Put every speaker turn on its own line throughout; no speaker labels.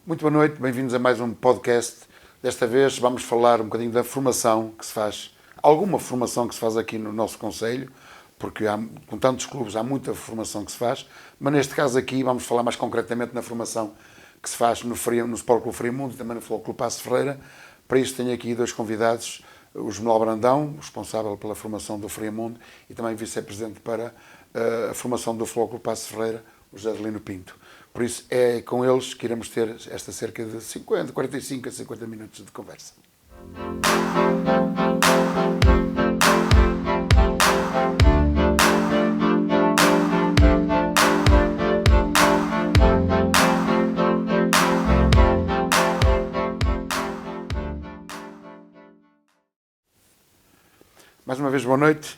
Muito boa noite, bem-vindos a mais um podcast. Desta vez vamos falar um bocadinho da formação que se faz, alguma formação que se faz aqui no nosso concelho, porque com tantos clubes há muita formação que se faz, mas neste caso aqui vamos falar mais concretamente na formação que se faz no Sport Clube Friamundo e também no Futebol Clube Paços de Ferreira. Para isso tenho aqui dois convidados, o Manuel Brandão, responsável pela formação do Friamundo, e também vice-presidente para a formação do Futebol Clube Paços de Ferreira, o José Adelino Pinto. Por isso é com eles que iremos ter esta cerca de 45 a 50 minutos de conversa. Mais uma vez, boa noite.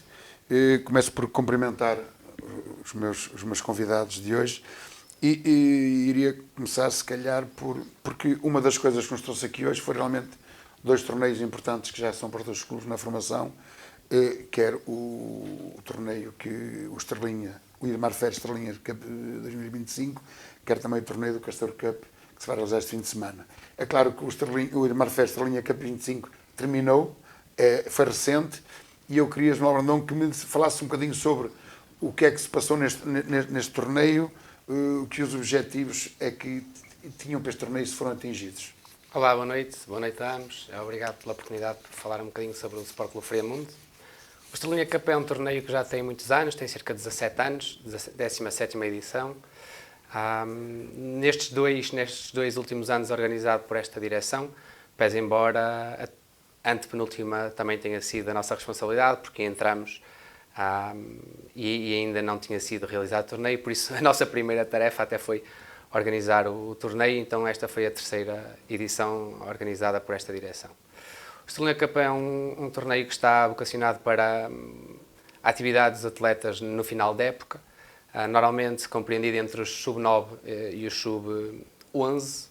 Começo por cumprimentar os meus convidados de hoje e iria começar, se calhar, porque uma das coisas que nos trouxe aqui hoje foi realmente dois torneios importantes que já são para todos os clubes na formação, quer o torneio que o Idmar Fer Estrelinha Cup 2025, quer também o torneio do Castor Cup, que se vai realizar este fim de semana. É claro que o Idmar Fer Estrelinha Cup 25 terminou, foi recente, e eu queria, Manuel Brandão, que me falasse um bocadinho sobre o que é que se passou neste torneio, que os objetivos é que tinham para este torneio se foram atingidos.
Olá, boa noite a ambos. Obrigado pela oportunidade de falar um bocadinho sobre o Sport Clube Friamundo. O Estrelinha Cup é um torneio que já tem muitos anos, tem cerca de 17 anos, 17ª edição. Nestes dois últimos anos organizado por esta direção, pese embora a antepenúltima também tenha sido a nossa responsabilidade, porque entramos e ainda não tinha sido realizado o torneio, por isso a nossa primeira tarefa até foi organizar o torneio, então esta foi a terceira edição organizada por esta direção. O Estrelinha Cup é um torneio que está vocacionado para atividades atletas no final da época, normalmente compreendido entre os sub-9 e os sub-11.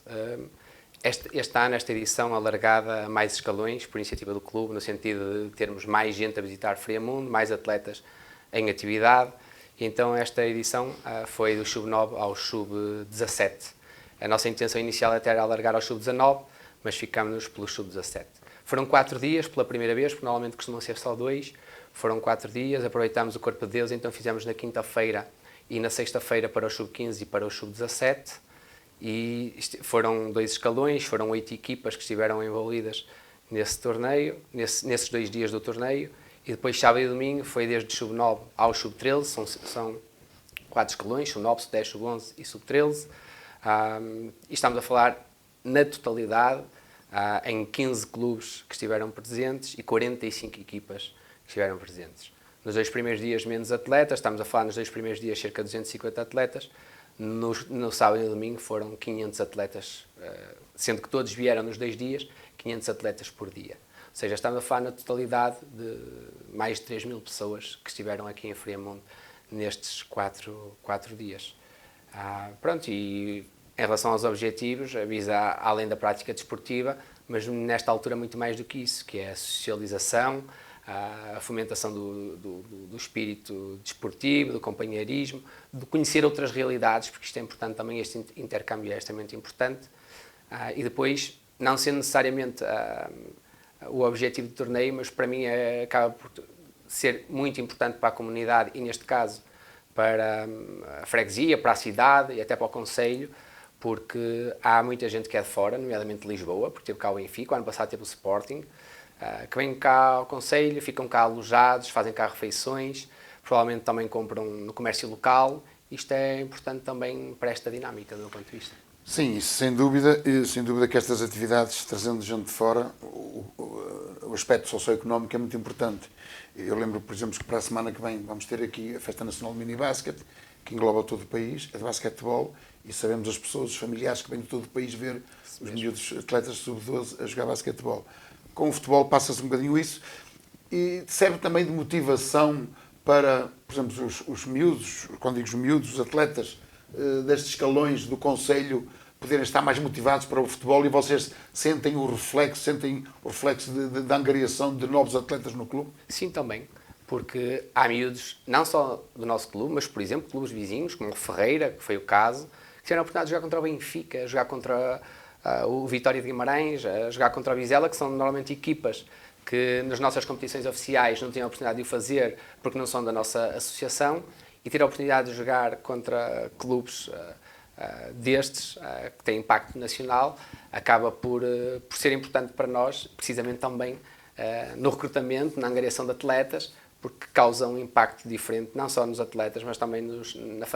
Este ano, esta edição alargada a mais escalões, por iniciativa do clube, no sentido de termos mais gente a visitar Friamundo, mais atletas em atividade. E então esta edição foi do sub-9 ao sub-17. A nossa intenção inicial até era alargar ao sub-19, mas ficámos pelo sub-17. Foram 4 dias pela primeira vez, porque normalmente costumam ser só 2. Foram 4 dias, aproveitámos o Corpo de Deus, então fizemos na quinta-feira e na sexta-feira para o sub-15 e para o sub-17. E foram 2 escalões, foram 8 equipas que estiveram envolvidas nesse torneio, nesses 2 dias do torneio, e depois sábado e domingo foi desde o sub-9 ao sub-13, são 4 escalões, sub-9, sub-10, sub-11 e sub-13, e estamos a falar na totalidade em 15 clubes que estiveram presentes e 45 equipas que estiveram presentes. Nos 2 primeiros dias menos atletas, estamos a falar nos 2 primeiros dias cerca de 250 atletas, no sábado e domingo foram 500 atletas, sendo que todos vieram nos 2 dias, 500 atletas por dia. Ou seja, estamos a falar na totalidade de mais de 3.000 pessoas que estiveram aqui em Friamundo nestes 4 dias. E em relação aos objetivos, visa além da prática desportiva, mas nesta altura muito mais do que isso, que é a socialização, a fomentação do espírito desportivo, do companheirismo, de conhecer outras realidades, porque isto é importante também, este intercâmbio é extremamente importante, e depois, não sendo necessariamente o objetivo do torneio, mas para mim acaba por ser muito importante para a comunidade e, neste caso, para a freguesia, para a cidade e até para o concelho, porque há muita gente que é de fora, nomeadamente de Lisboa, porque teve cá o Benfica, o ano passado teve o Sporting, que vêm cá ao concelho, ficam cá alojados, fazem cá refeições, provavelmente também compram no comércio local. Isto é importante também para esta dinâmica, do meu ponto de vista.
Sim, isso sem dúvida que estas atividades, trazendo gente de fora, o aspecto socioeconómico é muito importante. Eu lembro, por exemplo, que para a semana que vem vamos ter aqui a Festa Nacional de Minibasket, que engloba todo o país, é de basquetebol, e sabemos as pessoas, os familiares que vêm de todo o país ver os miúdos atletas sub-12 a jogar basquetebol. Com o futebol passa-se um bocadinho isso, e serve também de motivação para, por exemplo, os miúdos, quando digo os miúdos, os atletas destes escalões do concelho poderem estar mais motivados para o futebol, e vocês sentem o reflexo da angariação de novos atletas no clube?
Sim, também, porque há miúdos, não só do nosso clube, mas, por exemplo, clubes vizinhos, como o Ferreira, que foi o caso, que tiveram a oportunidade de jogar contra o Benfica, jogar contra o Vitória de Guimarães, a jogar contra o Vizela, que são normalmente equipas que nas nossas competições oficiais não têm a oportunidade de o fazer porque não são da nossa associação, e ter a oportunidade de jogar contra clubes destes, que têm impacto nacional, acaba por ser importante para nós, precisamente também no recrutamento, na angariação de atletas, porque causa um impacto diferente, não só nos atletas, mas também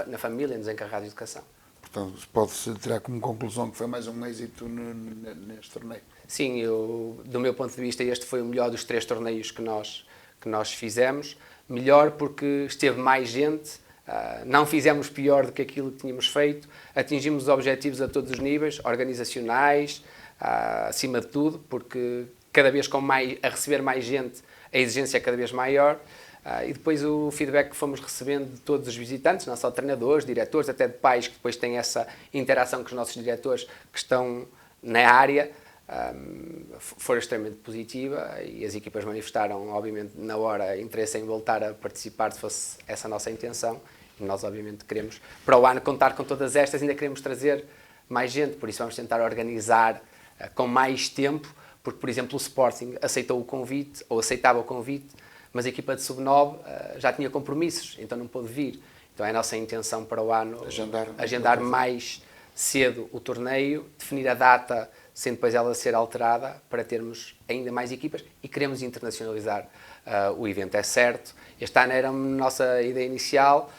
na família, nos encarregados de educação.
Portanto, pode-se tirar como conclusão que foi mais um êxito neste torneio.
Sim, do meu ponto de vista, este foi o melhor dos 3 torneios que nós fizemos. Melhor porque esteve mais gente, não fizemos pior do que aquilo que tínhamos feito, atingimos os objetivos a todos os níveis, organizacionais, acima de tudo, porque cada vez a receber mais gente, a exigência é cada vez maior. E depois o feedback que fomos recebendo de todos os visitantes, não só de treinadores, diretores, até de pais que depois têm essa interação com os nossos diretores que estão na área, foi extremamente positiva, e as equipas manifestaram, obviamente, na hora, interesse em voltar a participar, se fosse essa a nossa intenção. E nós, obviamente, queremos, para o ano, contar com todas estas, ainda queremos trazer mais gente, por isso vamos tentar organizar com mais tempo, porque, por exemplo, o Sporting aceitou o convite, ou aceitava o convite, mas a equipa de Sub-9 já tinha compromissos, então não pôde vir. Então é a nossa intenção para o ano agendar mais cedo o torneio, definir a data, sem depois ela ser alterada, para termos ainda mais equipas, e queremos internacionalizar o evento. É certo, este ano era a nossa ideia inicial,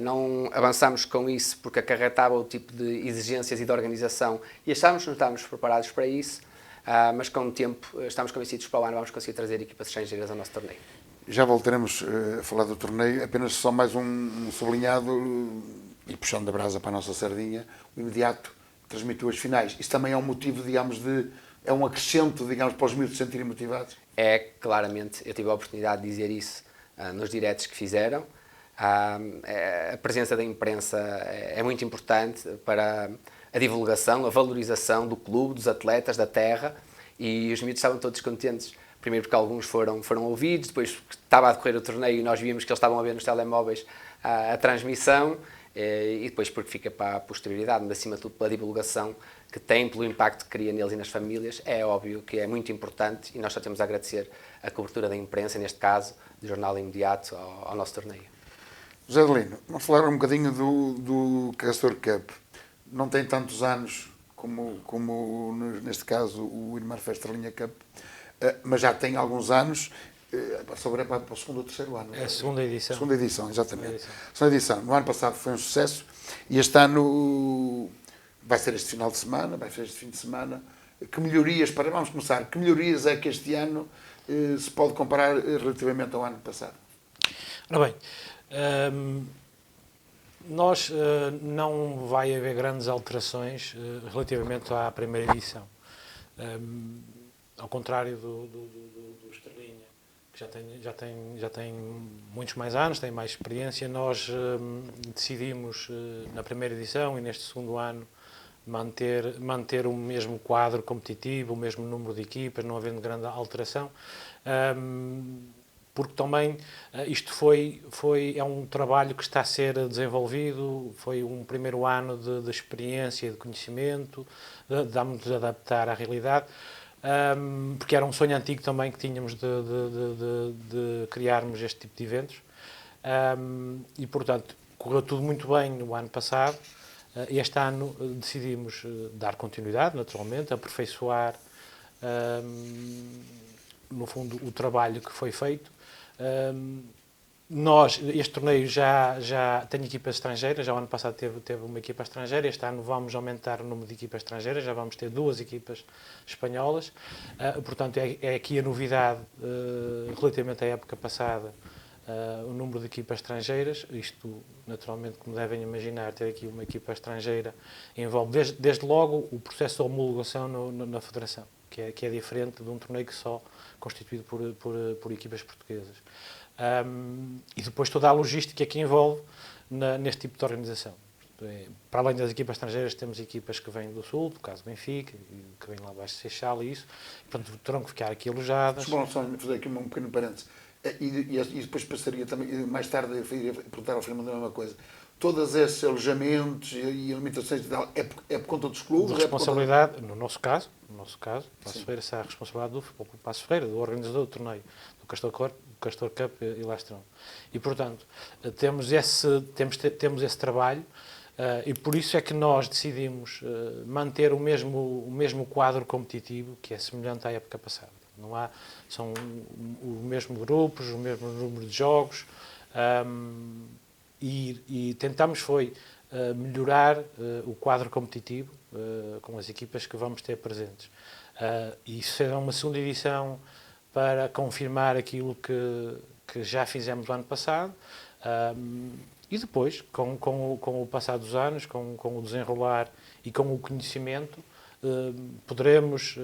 não avançamos com isso porque acarretava o tipo de exigências e de organização, e achámos que não estávamos preparados para isso, mas com o tempo estamos convencidos que para o ano vamos conseguir trazer equipas estrangeiras ao nosso torneio.
Já voltaremos a falar do torneio, apenas só mais um sublinhado, e puxando a brasa para a nossa sardinha, o imediato transmitiu as finais. Isso também é um motivo, digamos, é um acrescento, digamos, para os miúdos se sentirem motivados?
É, claramente, eu tive a oportunidade de dizer isso nos diretos que fizeram. A presença da imprensa é muito importante para a divulgação, a valorização do clube, dos atletas, da terra, e os miúdos estavam todos contentes. Primeiro porque alguns foram ouvidos, depois estava a decorrer o torneio e nós víamos que eles estavam a ver nos telemóveis a transmissão, e depois porque fica para a posterioridade, mas acima de tudo pela divulgação que tem, pelo impacto que cria neles e nas famílias. É óbvio que é muito importante, e nós só temos a agradecer a cobertura da imprensa, neste caso, do jornal imediato ao nosso torneio.
José Adelino, vamos falar um bocadinho do Castor Cup. Não tem tantos anos como neste caso o Inmar Festa Linha Cup, mas já tem alguns anos, sobre para o segundo ou terceiro ano.
É a segunda edição.
Segunda edição, exatamente. Segunda edição. No ano passado foi um sucesso, e este ano vai ser este final de semana, vai ser este fim de semana. Que melhorias, vamos começar, que melhorias é que este ano se pode comparar relativamente ao ano passado?
Ora bem, não vai haver grandes alterações relativamente à primeira edição. Ao contrário do Estrelinha, que já tem muitos mais anos, tem mais experiência, nós decidimos na primeira edição e neste segundo ano manter o mesmo quadro competitivo, o mesmo número de equipas, não havendo grande alteração, porque também isto é um trabalho que está a ser desenvolvido, foi um primeiro ano de experiência e de conhecimento, dá-nos a adaptar à realidade, porque era um sonho antigo também que tínhamos de criarmos este tipo de eventos, e portanto correu tudo muito bem no ano passado. Este ano decidimos dar continuidade, naturalmente, aperfeiçoar no fundo o trabalho que foi feito. Este torneio já tem equipas estrangeiras, já o ano passado teve uma equipa estrangeira, este ano vamos aumentar o número de equipas estrangeiras, já vamos ter 2 equipas espanholas, portanto é aqui a novidade relativamente à época passada, o número de equipas estrangeiras. Isto, naturalmente, como devem imaginar, ter aqui uma equipa estrangeira envolve desde logo o processo de homologação na federação, que é diferente de um torneio que só constituído por equipas portuguesas. E depois toda a logística que envolve neste tipo de organização. Para além das equipas estrangeiras, temos equipas que vêm do Sul, do caso Benfica, que vêm lá abaixo de Seixal e isso. Portanto, terão que ficar aqui alojadas.
Bom, só fazer aqui um pequeno parênteses. E depois passaria também, mais tarde, eu ia perguntar ao Fernando a mesma coisa. todos esses alojamentos e limitações e tal, é por conta dos clubes?
De responsabilidade, no nosso caso, Paços Ferreira, essa é a responsabilidade do Futebol Clube Paços Ferreira, do organizador do torneio, do Castor Cup e Lastrão. E, portanto, temos esse trabalho e por isso é que nós decidimos manter o mesmo quadro competitivo, que é semelhante à época passada. Não há, são os mesmos grupos, o mesmo número de jogos, e tentamos melhorar o quadro competitivo com as equipas que vamos ter presentes. E isso será uma segunda edição para confirmar aquilo que já fizemos no ano passado, e depois, com o passar dos anos, com o desenrolar e com o conhecimento, poderemos...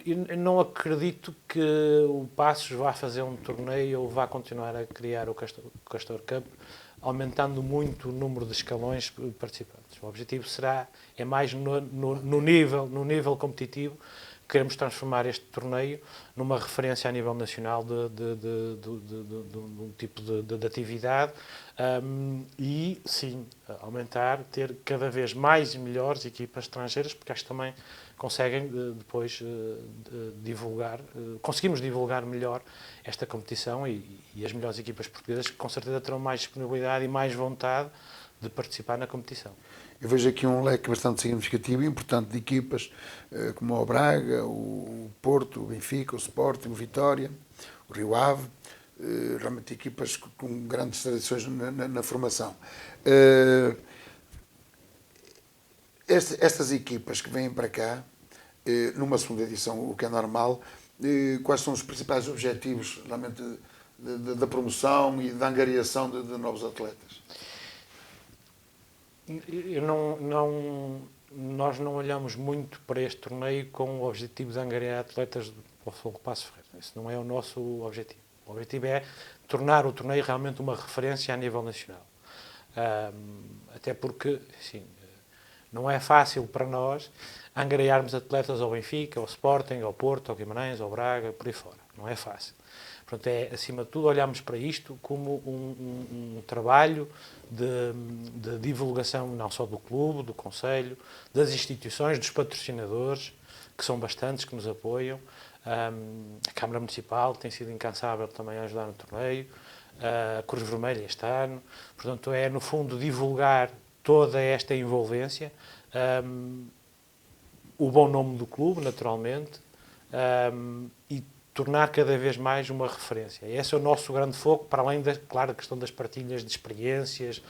Eu não acredito que o Paços vá fazer um torneio ou vá continuar a criar o Castor Cup, aumentando muito o número de escalões participantes. O objetivo é mais no nível competitivo. Queremos transformar este torneio numa referência a nível nacional de um tipo de atividade e, sim, ter cada vez mais e melhores equipas estrangeiras, porque acho que também conseguem depois divulgar, conseguimos divulgar melhor esta competição e as melhores equipas portuguesas com certeza terão mais disponibilidade e mais vontade de participar na competição.
Eu vejo aqui um leque bastante significativo e importante de equipas, como o Braga, o Porto, o Benfica, o Sporting, o Vitória, o Rio Ave, realmente equipas com grandes tradições na formação. Estas equipas que vêm para cá, numa segunda edição, o que é normal, quais são os principais objetivos realmente da promoção e da angariação de novos atletas?
Nós não olhamos muito para este torneio com o objetivo de angariar atletas do Futebol Paços Ferreira. Esse não é o nosso objetivo. O objetivo é tornar o torneio realmente uma referência a nível nacional. Até porque, assim, não é fácil para nós angariarmos atletas ao Benfica, ao Sporting, ao Porto, ao Guimarães, ao Braga, por aí fora. Não é fácil. Portanto, acima de tudo, olhamos para isto como um trabalho de divulgação não só do clube, do concelho, das instituições, dos patrocinadores, que são bastantes, que nos apoiam. A Câmara Municipal tem sido incansável também a ajudar no torneio, a Cruz Vermelha este ano. Portanto, é, no fundo, divulgar toda esta envolvência, o bom nome do clube, naturalmente, e tornar cada vez mais uma referência. Esse é o nosso grande foco, para além da, claro, questão das partilhas de experiências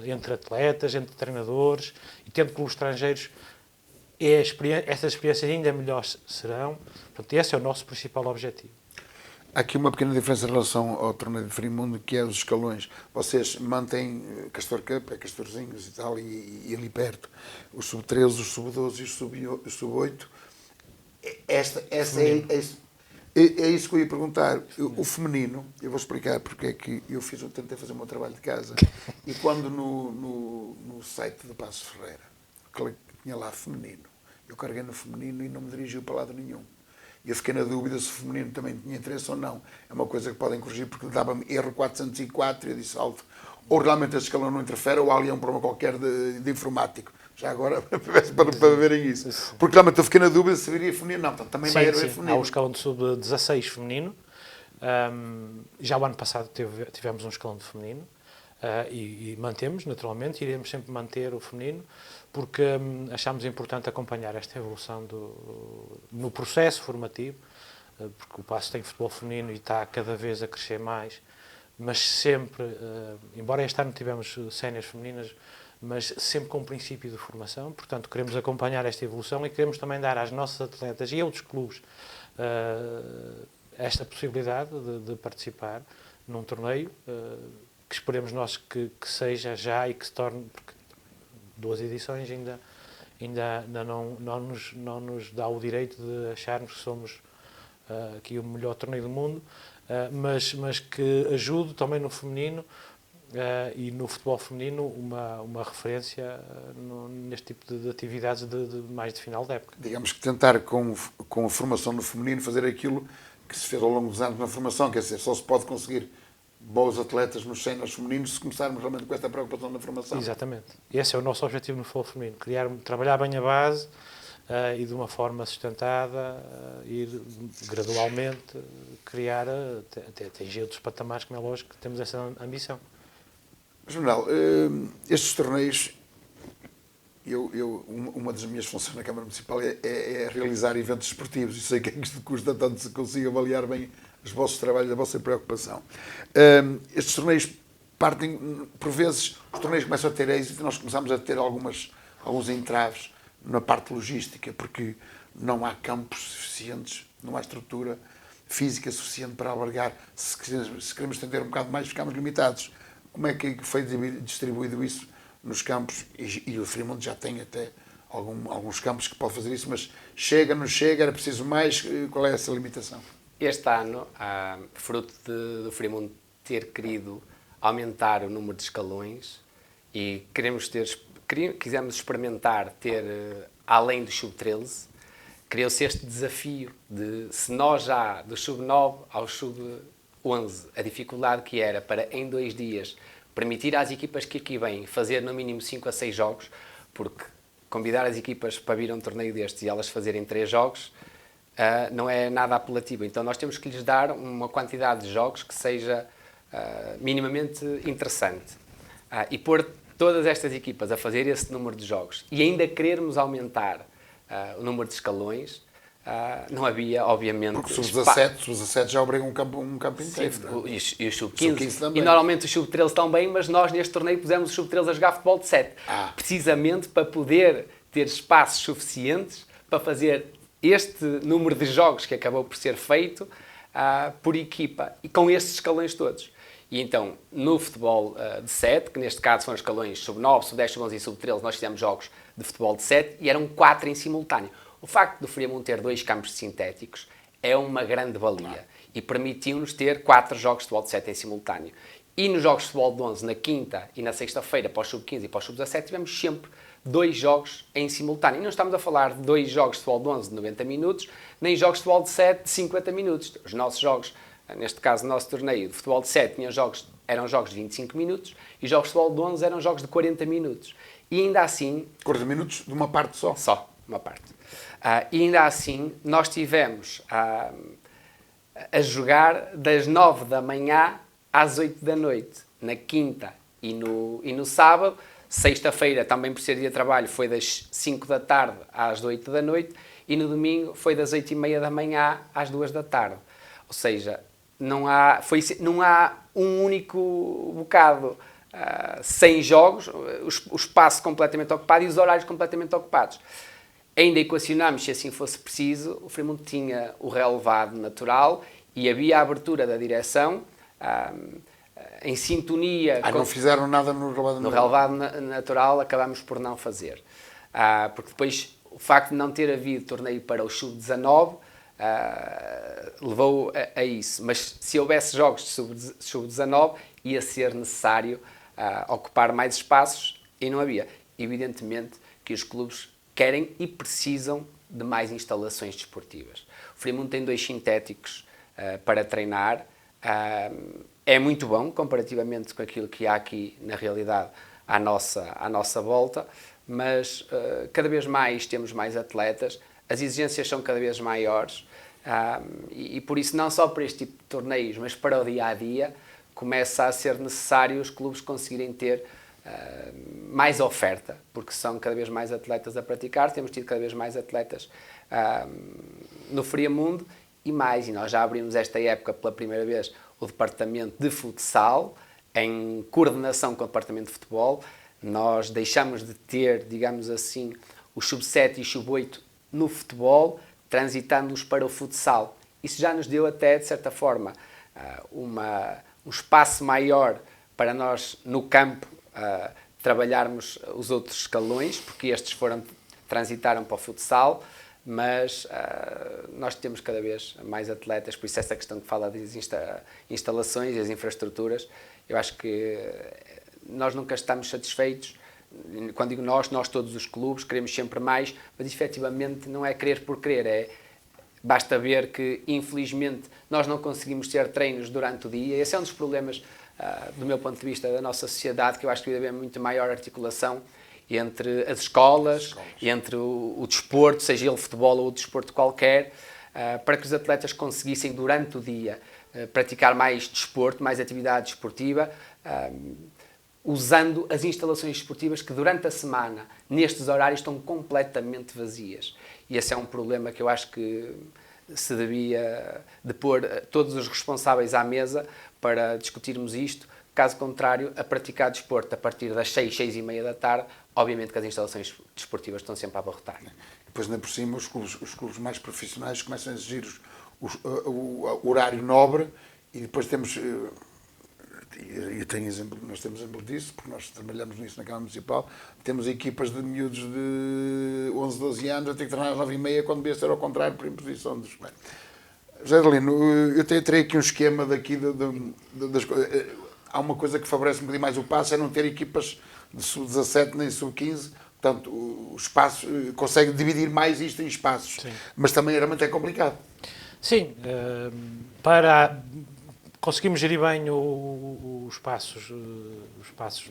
entre atletas, entre treinadores, e tendo clubes estrangeiros, essas experiências ainda melhores serão. Portanto, esse é o nosso principal objetivo.
Há aqui uma pequena diferença em relação ao torneio de Frimundo, que é os escalões. Vocês mantêm Castor Cup, Castorzinhos e tal, e ali perto, os sub-13, os sub-12 e os sub-8. É isso que eu ia perguntar. O feminino, eu vou explicar porque é que eu tentei fazer o meu trabalho de casa, e quando no site do Paços Ferreira tinha lá feminino, eu carreguei no feminino e não me dirigiu para lado nenhum. E eu fiquei na dúvida se o feminino também tinha interesse ou não. É uma coisa que podem corrigir, porque dava-me erro 404 e eu disse alto. Ou realmente este escalão não interfere, ou há ali um problema qualquer de informático. Já agora, para verem isso. Porque realmente eu fiquei na dúvida se viria feminino. Não, também vai haver feminino.
Há o escalão de sub-16 feminino. Já o ano passado tivemos um escalão de feminino. E mantemos, naturalmente, iremos sempre manter o feminino, porque achámos importante acompanhar esta evolução no processo formativo, porque o Paços tem futebol feminino e está cada vez a crescer mais, mas sempre, embora este ano tivemos séniores femininas, mas sempre com o princípio de formação. Portanto, queremos acompanhar esta evolução e queremos também dar às nossas atletas e a outros clubes esta possibilidade de participar num torneio que esperemos nós que seja já e que se torne, porque 2 edições ainda não nos dá o direito de acharmos que somos aqui o melhor torneio do mundo, mas que ajude também no feminino e no futebol feminino uma referência neste tipo de atividades mais de final da época.
Digamos que tentar com a formação no feminino fazer aquilo que se fez ao longo dos anos na formação, quer dizer, só se pode conseguir bons atletas nos séniores femininos se começarmos realmente com esta preocupação na formação.
Exatamente. Esse é o nosso objetivo no futebol feminino, trabalhar bem a base e de uma forma sustentada, ir gradualmente criar, até atingir outros patamares, como é lógico que temos essa ambição.
Manuel, estes torneios, uma das minhas funções na Câmara Municipal é realizar eventos esportivos, e sei que isto custa tanto se consigo avaliar bem os vossos trabalhos, a vossa preocupação. Estes torneios partem, por vezes, os torneios começam a ter êxito e nós começamos a ter alguns entraves na parte logística, porque não há campos suficientes, não há estrutura física suficiente para albergar. Se queremos estender um bocado mais, ficamos limitados. Como é que foi distribuído isso nos campos? E o Friamundo já tem até alguns campos que pode fazer isso, mas chega, não chega, era preciso mais? Qual é essa limitação?
Este ano, fruto do Friamundo ter querido aumentar o número de escalões e quisemos experimentar ter, além do sub-13, criou-se este desafio de, se nós já, do sub-9 ao sub-11, a dificuldade que era para, em 2 dias, permitir às equipas que aqui vêm fazer no mínimo 5 a 6 jogos, porque convidar as equipas para vir a um torneio destes e elas fazerem 3 jogos, não é nada apelativo. Então nós temos que lhes dar uma quantidade de jogos que seja minimamente interessante. E pôr todas estas equipas a fazer esse número de jogos e ainda querermos aumentar o número de escalões, não havia, obviamente...
Porque os sub-17 já obrigam um campo inteiro.
Sim, e os sub-15. E normalmente os sub-13 estão bem, mas nós neste torneio pusemos os sub-13 a jogar futebol de 7. Precisamente para poder ter espaços suficientes para fazer este número de jogos que acabou por ser feito por equipa e com estes escalões todos. E então, no futebol de 7, que neste caso são os escalões sub-9, sub-10, sub-11 e sub-13, nós fizemos jogos de futebol de 7 e eram 4 em simultâneo. O facto do Friamundo ter 2 campos sintéticos é uma grande valia e permitiu-nos ter 4 jogos de futebol de 7 em simultâneo. E nos jogos de futebol de 11, na quinta e na sexta-feira, para os sub-15 e para os sub-17, tivemos sempre 2 jogos em simultâneo. E não estamos a falar de 2 jogos de futebol de 11 de 90 minutos, nem jogos de futebol de 7 de 50 minutos. Os nossos jogos, neste caso, o nosso torneio de futebol de 7 eram jogos de 25 minutos e os jogos de futebol de 11 eram jogos de 40 minutos. E ainda assim...
40 minutos de uma parte só?
Só, uma parte. E ainda assim, nós tivemos a jogar das 9 da manhã às 8 da noite, na quinta e no sábado. Sexta-feira, também por ser dia de trabalho, foi das 5 da tarde às 8 da noite e no domingo foi das 8h30 da manhã às 2 da tarde. Ou seja, não há um único bocado sem jogos, o espaço completamente ocupado e os horários completamente ocupados. Ainda equacionámos, se assim fosse preciso, o Friamundo tinha o relevado natural e havia a abertura da direção em sintonia...
não fizeram nada no relevado natural?
No relevado natural acabámos por não fazer. Porque depois o facto de não ter havido torneio para o sub-19 levou a isso. Mas se houvesse jogos de sub-19 ia ser necessário ocupar mais espaços e não havia. Evidentemente que os clubes querem e precisam de mais instalações desportivas. O Friamundo tem 2 sintéticos para treinar. É muito bom comparativamente com aquilo que há aqui na realidade à nossa volta, mas cada vez mais temos mais atletas, as exigências são cada vez maiores e por isso não só para este tipo de torneios, mas para o dia-a-dia começa a ser necessário os clubes conseguirem ter mais oferta, porque são cada vez mais atletas a praticar, temos tido cada vez mais atletas no Friamundo e nós já abrimos esta época pela primeira vez o departamento de futsal, em coordenação com o departamento de futebol. Nós deixamos de ter, digamos assim, os sub-7 e os sub-8 no futebol, transitando-os para o futsal. Isso já nos deu até, de certa forma, um espaço maior para nós, no campo, trabalharmos os outros escalões, porque estes transitaram para o futsal, mas nós temos cada vez mais atletas, por isso essa questão que fala das instalações e as infraestruturas, eu acho que nós nunca estamos satisfeitos. Quando digo nós todos os clubes queremos sempre mais, mas efetivamente não é querer por querer, é Basta ver que, infelizmente, nós não conseguimos ter treinos durante o dia. Esse é um dos problemas, do meu ponto de vista, da nossa sociedade, que eu acho que deve haver muito maior articulação entre as escolas, entre o desporto, seja ele futebol ou desporto qualquer, para que os atletas conseguissem, durante o dia, praticar mais desporto, mais atividade desportiva, usando as instalações esportivas que durante a semana, nestes horários, estão completamente vazias. E esse é um problema que eu acho que se devia de pôr todos os responsáveis à mesa para discutirmos isto. Caso contrário, a praticar desporto a partir das 6, 6:30 da tarde, obviamente que as instalações desportivas estão sempre a abarrotar.
Depois, ainda por cima, os clubes mais profissionais começam a exigir o horário nobre e depois temos... E tenho exemplo, nós temos exemplo disso, porque nós trabalhamos nisso na Câmara Municipal. Temos equipas de miúdos de 11, 12 anos a ter que treinar às 9:30, quando devia ser ao contrário, por imposição dos... José Adelino, eu terei aqui um esquema daqui das coisas. Há uma coisa que favorece um bocadinho mais o passo, é não ter equipas de sub-17 nem sub-15. Portanto, o espaço consegue dividir mais isto em espaços. Sim. Mas também realmente é complicado.
Sim, conseguimos gerir bem os espaços.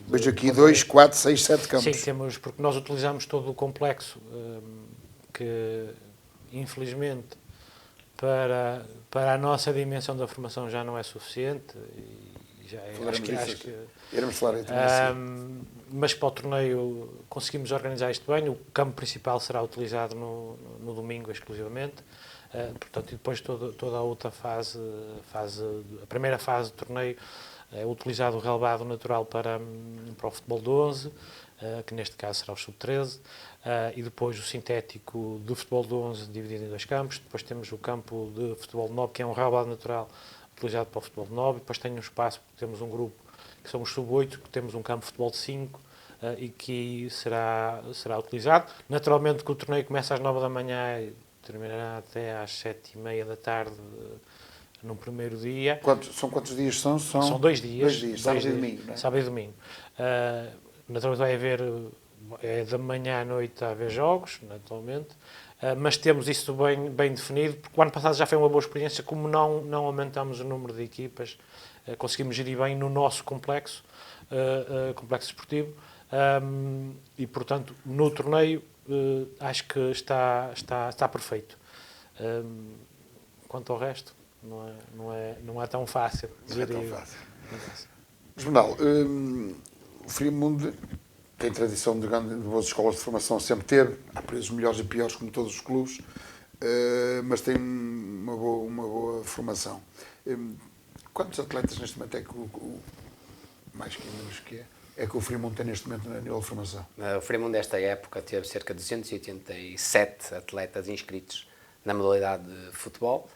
Vejo aqui 2, 4, 6, 7 campos.
Sim, temos, porque nós utilizamos todo o complexo, que infelizmente para a nossa dimensão da formação já não é suficiente. Acho que
iremos falar aí também.
Mas para o torneio conseguimos organizar isto bem. O campo principal será utilizado no domingo exclusivamente. Portanto, e depois toda a outra fase, a primeira fase do torneio, é utilizado o relevado natural para o futebol de 11, que neste caso será o sub-13, e depois o sintético do futebol de 11 dividido em 2 campos. Depois temos o campo de futebol de 9, que é um relevado natural utilizado para o futebol de 9, e depois tem um espaço, temos um grupo que são os sub-8, que temos um campo de futebol de 5, e que será utilizado. Naturalmente que o torneio começa às 9 da manhã e terminará até às 7:30 da tarde, no primeiro dia.
São quantos dias são?
São 2 dias.
2 dias, sábado e domingo, não é?
Sábado e domingo. Naturalmente vai haver, da manhã à noite a haver jogos, naturalmente, mas temos isso bem definido, porque o ano passado já foi uma boa experiência, como não aumentamos o número de equipas, conseguimos gerir bem no nosso complexo esportivo, e portanto no torneio acho que está perfeito. Quanto ao resto, não é tão fácil.
Não é tão fácil. Esmendal, o Friamundo tem tradição de boas escolas de formação, sempre teve. Há períodos melhores e piores, como todos os clubes, mas tem uma boa formação. Quantos atletas neste momento é que mais que menos que é que o Friamundo tem neste momento a nível de formação?
O Friamundo, desta época, teve cerca de 287 atletas inscritos na modalidade de futebol.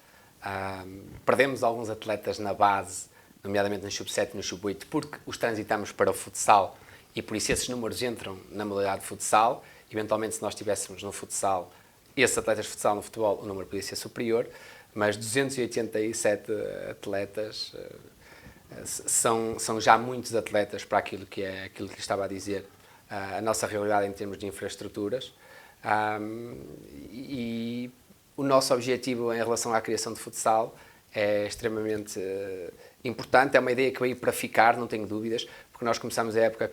Perdemos alguns atletas na base, nomeadamente no sub-7 e no sub-8, porque os transitamos para o futsal, e por isso esses números entram na modalidade de futsal. Eventualmente, se nós tivéssemos no futsal esses atletas de futsal no futebol, o número podia ser superior, mas 287 atletas são já muitos atletas para aquilo que lhe estava a dizer, a nossa realidade em termos de infraestruturas. E o nosso objetivo em relação à criação de futsal é extremamente importante, é uma ideia que veio para ficar, não tenho dúvidas, porque nós começamos a época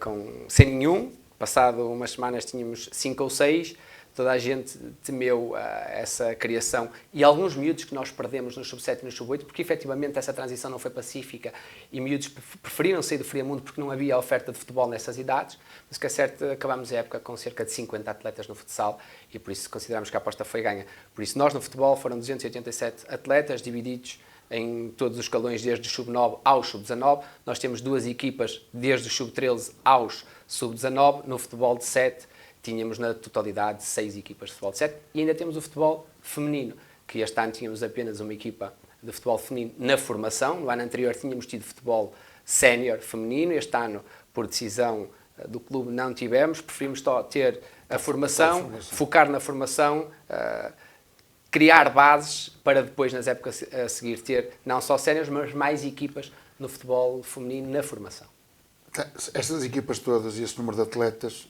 sem nenhum, passado umas semanas tínhamos 5 ou 6, toda a gente temeu essa criação, e alguns miúdos que nós perdemos no sub-7 e no sub-8, porque efetivamente essa transição não foi pacífica e miúdos preferiram sair do Friamundo porque não havia oferta de futebol nessas idades, mas o que é certo, acabámos a época com cerca de 50 atletas no futsal e por isso consideramos que a aposta foi ganha. Por isso nós no futebol foram 287 atletas divididos em todos os escalões, desde o sub-9 ao sub-19. Nós temos 2 equipas desde o sub-13 aos sub-19. No futebol de 7 tínhamos na totalidade 6 equipas de futebol de 7 e ainda temos o futebol feminino, que este ano tínhamos apenas uma equipa de futebol feminino na formação. No ano anterior tínhamos tido futebol sénior feminino, este ano, por decisão do clube, não tivemos. Preferimos só ter a formação, focar na formação, criar bases para depois, nas épocas a seguir, ter não só séniores, mas mais equipas no futebol feminino na formação.
Estas equipas todas e esse número de atletas,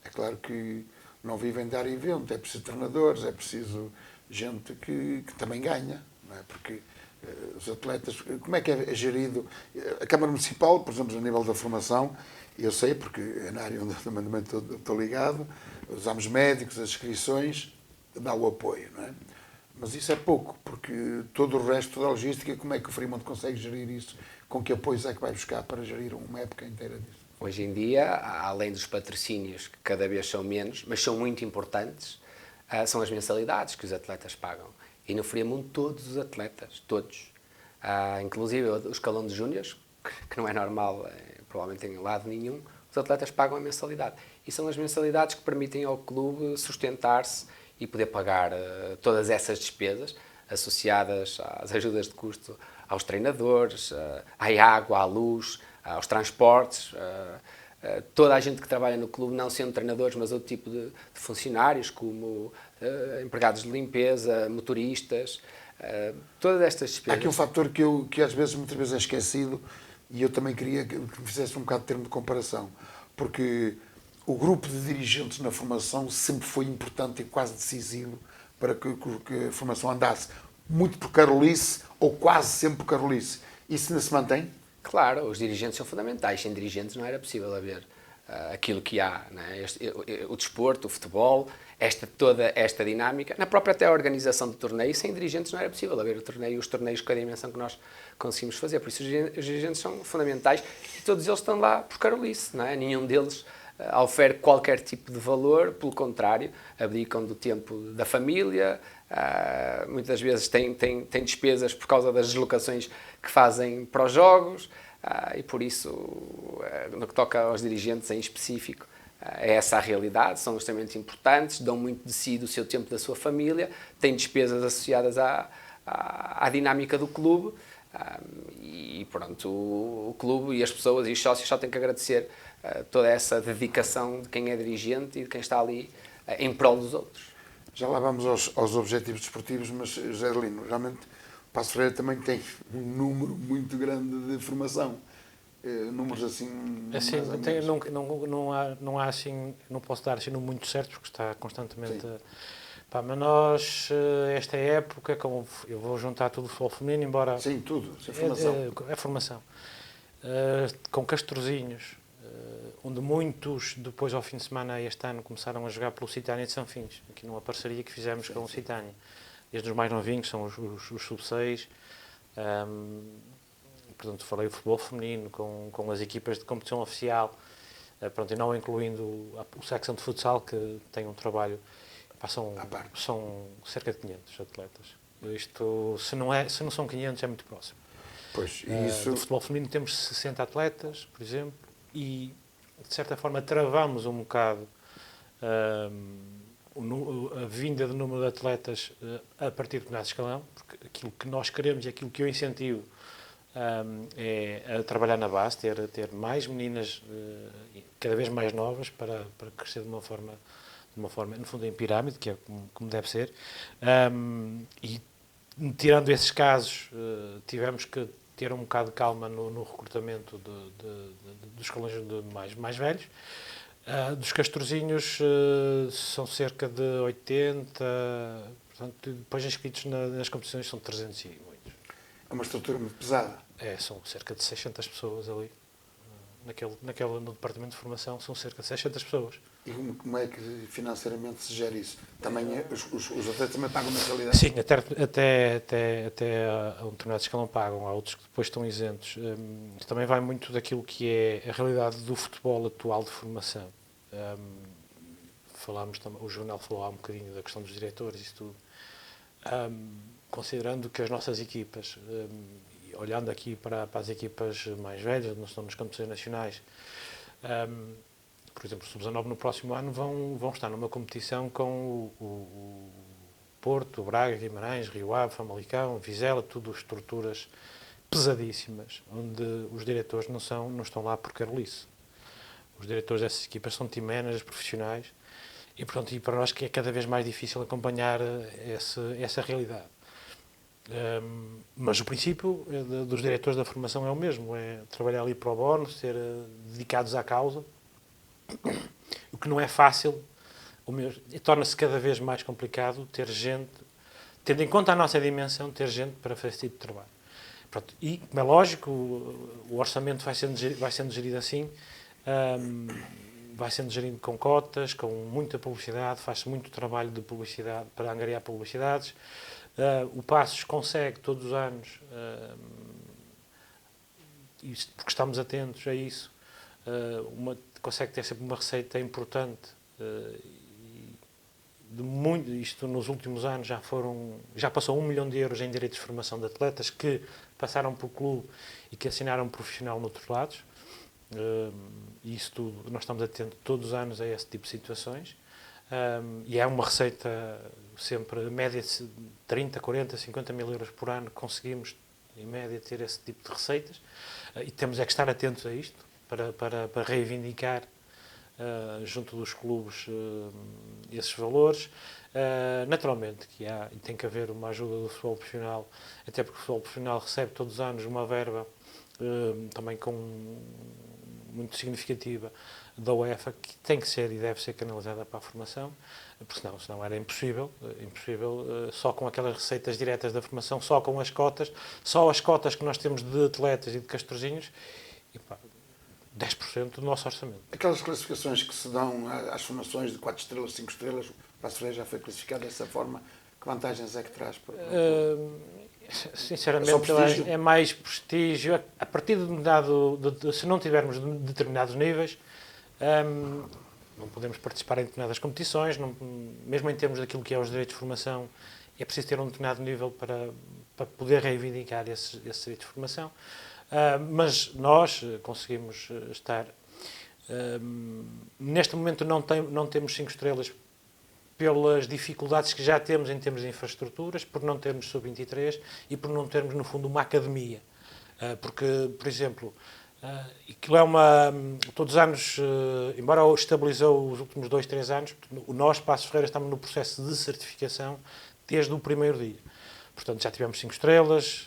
é claro que não vivem de dar evento, é preciso treinadores, é preciso gente que também ganha, não é? Porque os atletas, como é que é gerido? A Câmara Municipal, por exemplo, a nível da formação, eu sei, porque é na área onde eu também estou ligado, os exames médicos, as inscrições, dá o apoio, não é? Mas isso é pouco, porque todo o resto, toda a logística, como é que o Frimonte consegue gerir isso? Com que apoios é que vai buscar para gerir uma época inteira disso?
Hoje em dia, além dos patrocínios, que cada vez são menos, mas são muito importantes, são as mensalidades que os atletas pagam. E no Friamundo todos os atletas, todos, inclusive o escalão de júniores, que não é normal, provavelmente em lado nenhum, os atletas pagam a mensalidade. E são as mensalidades que permitem ao clube sustentar-se e poder pagar todas essas despesas associadas às ajudas de custo aos treinadores, à água, à luz, aos transportes, toda a gente que trabalha no clube, não sendo treinadores, mas outro tipo de funcionários, como empregados de limpeza, motoristas, todas estas despesas.
Há aqui um fator que às vezes, muitas vezes é esquecido, e eu também queria que me fizesse um bocado de termo de comparação, porque o grupo de dirigentes na formação sempre foi importante e quase decisivo para que a formação andasse, muito por carolice, ou quase sempre por carolice. Isso ainda se mantém?
Claro, os dirigentes são fundamentais. Sem dirigentes não era possível haver aquilo que há, né? O desporto, o futebol, toda esta dinâmica. Na própria até a organização do torneio, sem dirigentes não era possível haver os torneios com a dimensão que nós conseguimos fazer. Por isso os dirigentes são fundamentais e todos eles estão lá por carolice, não é? Nenhum deles ofere qualquer tipo de valor, pelo contrário, abdicam do tempo da família, muitas vezes têm despesas por causa das deslocações que fazem para os jogos, e por isso, no que toca aos dirigentes em específico, é essa a realidade, são extremamente importantes, dão muito de si, do seu tempo, da sua família, têm despesas associadas à dinâmica do clube, e pronto, o clube e as pessoas e os sócios só têm que agradecer toda essa dedicação de quem é dirigente e de quem está ali em prol dos outros.
Já lá vamos aos objetivos desportivos, mas, José Adelino, realmente o Paços Ferreira também tem um número muito grande de formação. Números assim...
Assim, não há assim, não posso dar assim número muito certo, porque está constantemente... Pá, mas nós, esta época, como eu vou juntar tudo o futebol feminino, embora...
Sim, tudo, a formação.
É formação. Com Castrozinhos, onde muitos, depois ao fim de semana, este ano, começaram a jogar pelo Citânia de São Fins, aqui numa parceria que fizemos com o Citânia. Desde os mais novinhos, são os sub-6. Portanto, falei o futebol feminino, com as equipas de competição oficial, pronto, e não incluindo o secção de futsal, que tem um trabalho... São cerca de 500 atletas. Isto, se não são 500, é muito próximo.
Pois, isso...
No futebol feminino temos 60 atletas, por exemplo, e, de certa forma, travamos um bocado a vinda do número de atletas a partir do nosso escalão, porque aquilo que nós queremos e aquilo que eu incentivo é a trabalhar na base, ter mais meninas cada vez mais novas para crescer de uma forma, no fundo, em pirâmide, que é como deve ser. E, tirando esses casos, tivemos que ter um bocado de calma no recrutamento dos escalões mais velhos. Dos Castrozinhos são cerca de 80, portanto, depois inscritos nas competições são 300 e muitos.
É uma estrutura muito pesada.
São cerca de 600 pessoas ali. No departamento de formação são cerca de 600 pessoas.
E como é que financeiramente se gera isso? Também os atletas também pagam mensalidade?
Sim, até a um determinado escalão pagam, há outros que depois estão isentos. Também vai muito daquilo que é a realidade do futebol atual de formação. O jornal falou há um bocadinho da questão dos diretores e isso tudo. Considerando que as nossas equipas, olhando aqui para as equipas mais velhas, não estão nas competições nacionais, por exemplo, o Sub-19 no próximo ano vão estar numa competição com o Porto, o Braga, Guimarães, Rio Ave, Famalicão, Vizela, tudo estruturas pesadíssimas, onde os diretores não estão lá por carolice. Os diretores dessas equipas são team managers profissionais e, portanto, e para nós que é cada vez mais difícil acompanhar essa realidade. Mas o princípio dos diretores da formação é o mesmo, é trabalhar ali pro bono, ser dedicados à causa, o que não é fácil, torna-se cada vez mais complicado ter gente tendo em conta a nossa dimensão, ter gente para fazer esse tipo de trabalho. Pronto. E, como é lógico, o orçamento vai sendo gerido assim, vai sendo gerido com cotas, com muita publicidade, faz-se muito trabalho de publicidade para angariar publicidades. O Passos consegue todos os anos, porque estamos atentos a isso, consegue ter sempre uma receita importante. Isto nos últimos anos já passou 1 milhão de euros em direitos de formação de atletas que passaram pelo clube e que assinaram um profissional noutros lados. E isso tudo, nós estamos atentos todos os anos a esse tipo de situações. E é uma receita sempre, média de 30, 40, 50 mil euros por ano, conseguimos, em média, ter esse tipo de receitas. E temos é que estar atentos a isto, para reivindicar junto dos clubes esses valores. Naturalmente que tem que haver uma ajuda do futebol profissional, até porque o futebol profissional recebe todos os anos uma verba também muito significativa da UEFA, que tem que ser e deve ser canalizada para a formação, porque senão era impossível só com aquelas receitas diretas da formação, só com as cotas que nós temos de atletas e de castorzinhos, 10% do nosso orçamento.
Aquelas classificações que se dão às formações de 4 estrelas, 5 estrelas, o Passos Ferreira já foi classificado dessa forma, que vantagens é que traz?
Sinceramente, é mais prestígio. A partir de se não tivermos determinados níveis, não podemos participar em determinadas competições, mesmo em termos daquilo que é os direitos de formação, é preciso ter um determinado nível para poder reivindicar esses direitos de formação. Mas nós conseguimos estar... neste momento não temos 5 estrelas pelas dificuldades que já temos em termos de infraestruturas, por não termos sub-23 e por não termos, no fundo, uma academia. Porque, por exemplo, aquilo todos os anos, embora estabilizou os últimos 2, 3 anos, nós, Passos Ferreira, estamos no processo de certificação desde o primeiro dia. Portanto, já tivemos 5 estrelas,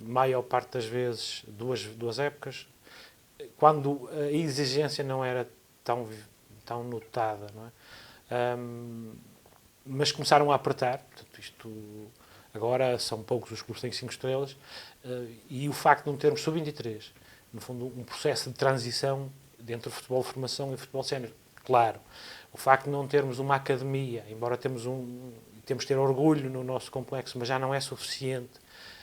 maior parte das vezes duas épocas, quando a exigência não era tão notada, não é? Mas começaram a apertar. Portanto, isto agora são poucos os clubes que têm 5 estrelas, e o facto de não termos sub-23, no fundo, um processo de transição entre o futebol de formação e o futebol sénior. Claro, o facto de não termos uma academia, embora temos de ter orgulho no nosso complexo, mas já não é suficiente,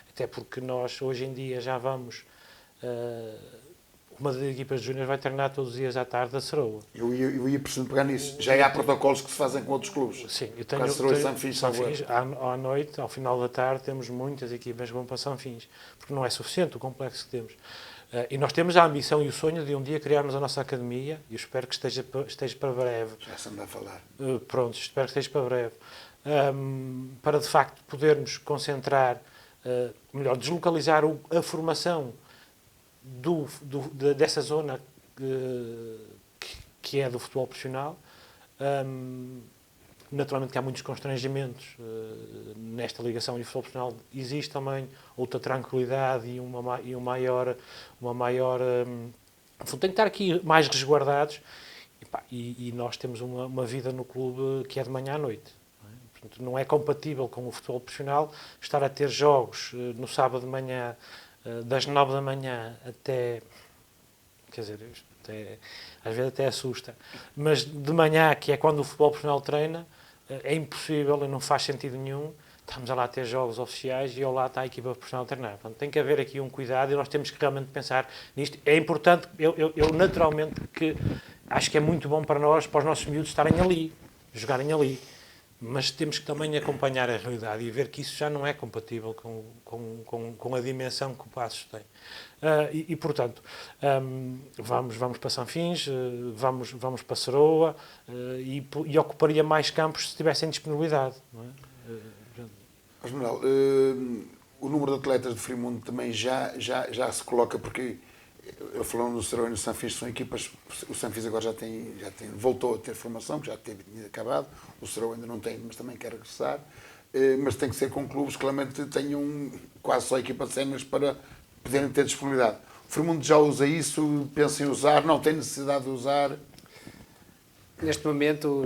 até porque nós hoje em dia já vamos... uma das equipas de júnior vai treinar todos os dias à tarde a Ceroa.
Eu ia precisando pegar nisso. Já há protocolos que se fazem com outros clubes.
Sim, eu tenho Sanfins, à noite, ao final da tarde, temos muitas equipas que vão para Sanfins, porque não é suficiente o complexo que temos. E nós temos a ambição e o sonho de um dia criarmos a nossa academia, e eu espero que esteja para breve.
Já se anda a falar.
Pronto, espero que esteja para breve. Para, de facto, podermos concentrar, deslocalizar a formação dessa zona que é do futebol profissional. Naturalmente que há muitos constrangimentos nesta ligação e o futebol profissional. Existe também outra tranquilidade e uma maior tem que estar aqui mais resguardados, e nós temos uma vida no clube que é de manhã à noite. Portanto, não é compatível com o futebol profissional estar a ter jogos no sábado de manhã, das 9 da manhã até... Quer dizer, às vezes até assusta. Mas de manhã, que é quando o futebol profissional treina, é impossível e não faz sentido nenhum. Estamos a lá ter jogos oficiais e ao lá está a equipa profissional a treinar. Portanto, tem que haver aqui um cuidado e nós temos que realmente pensar nisto. É importante, eu naturalmente que acho que é muito bom para nós, para os nossos miúdos estarem ali, jogarem ali. Mas temos que também acompanhar a realidade e ver que isso já não é compatível com a dimensão que o Passos tem. Portanto, vamos para Sanfins, vamos para Ceroa, e ocuparia mais campos se tivessem disponibilidade. Não é?
General, o número de atletas de Frimundo também já se coloca, porque eu falando do Ceroa e do Sanfins, são equipas. O Sanfins agora já voltou a ter formação, que já tinha acabado. O Ceroa ainda não tem, mas também quer regressar. Mas tem que ser com clubes que realmente tenham quase só equipa de séniores para poderem ter disponibilidade. O Frimundo já usa isso, pensa em usar, não tem necessidade de usar?
Neste momento,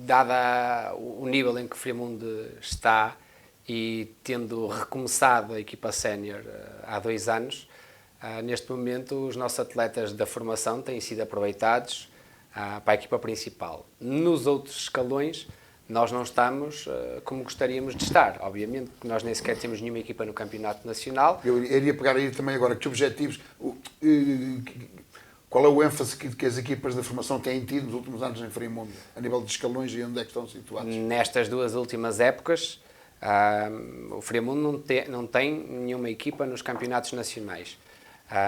dado o nível em que o Frimundo está, e tendo recomeçado a equipa sénior há 2 anos, neste momento os nossos atletas da formação têm sido aproveitados para a equipa principal. Nos outros escalões, nós não estamos como gostaríamos de estar. Obviamente que nós nem sequer temos nenhuma equipa no campeonato nacional.
Eu iria pegar aí também agora, que objetivos, qual é o ênfase que as equipas da formação têm tido nos últimos anos em Friamundo, a nível de escalões e onde é que estão situados?
Nestas 2 últimas épocas, o Friamundo não tem nenhuma equipa nos campeonatos nacionais.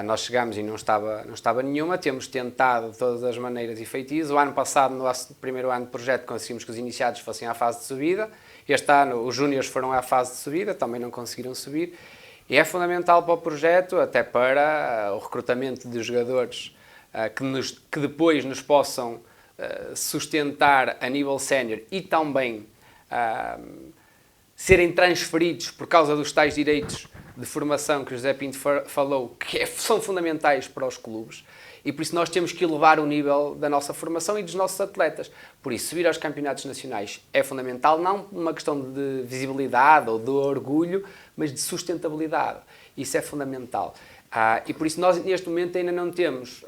Nós chegámos e não estava nenhuma, temos tentado de todas as maneiras e feitiços. O ano passado, no nosso primeiro ano de projeto, conseguimos que os iniciados fossem à fase de subida. Este ano, os júniores foram à fase de subida, também não conseguiram subir. E é fundamental para o projeto, até para o recrutamento de jogadores que depois nos possam sustentar a nível sénior e também serem transferidos por causa dos tais direitos de formação que o José Pinto falou, que são fundamentais para os clubes, e por isso nós temos que elevar o nível da nossa formação e dos nossos atletas. Por isso, subir aos campeonatos nacionais é fundamental, não uma questão de visibilidade ou de orgulho, mas de sustentabilidade. Isso é fundamental. E por isso nós, neste momento, ainda não temos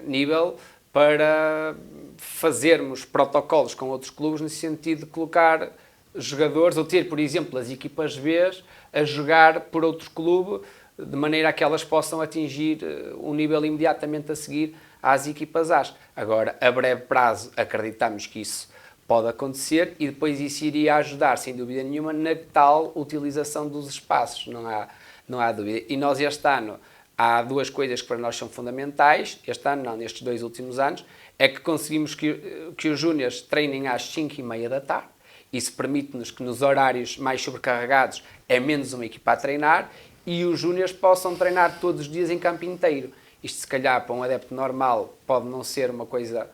nível para fazermos protocolos com outros clubes, no sentido de colocar jogadores, ou ter, por exemplo, as equipas B a jogar por outro clube, de maneira a que elas possam atingir um nível imediatamente a seguir às equipas A. Agora, a breve prazo, acreditamos que isso pode acontecer e depois isso iria ajudar, sem dúvida nenhuma, na tal utilização dos espaços, não há dúvida. E nós este ano, há 2 coisas que para nós são fundamentais, este ano não, nestes 2 últimos anos, é que conseguimos que os júniores treinem às 5h30 da tarde. Isso permite-nos que nos horários mais sobrecarregados é menos uma equipa a treinar e os júniores possam treinar todos os dias em campo inteiro. Isto, se calhar, para um adepto normal, pode não ser uma coisa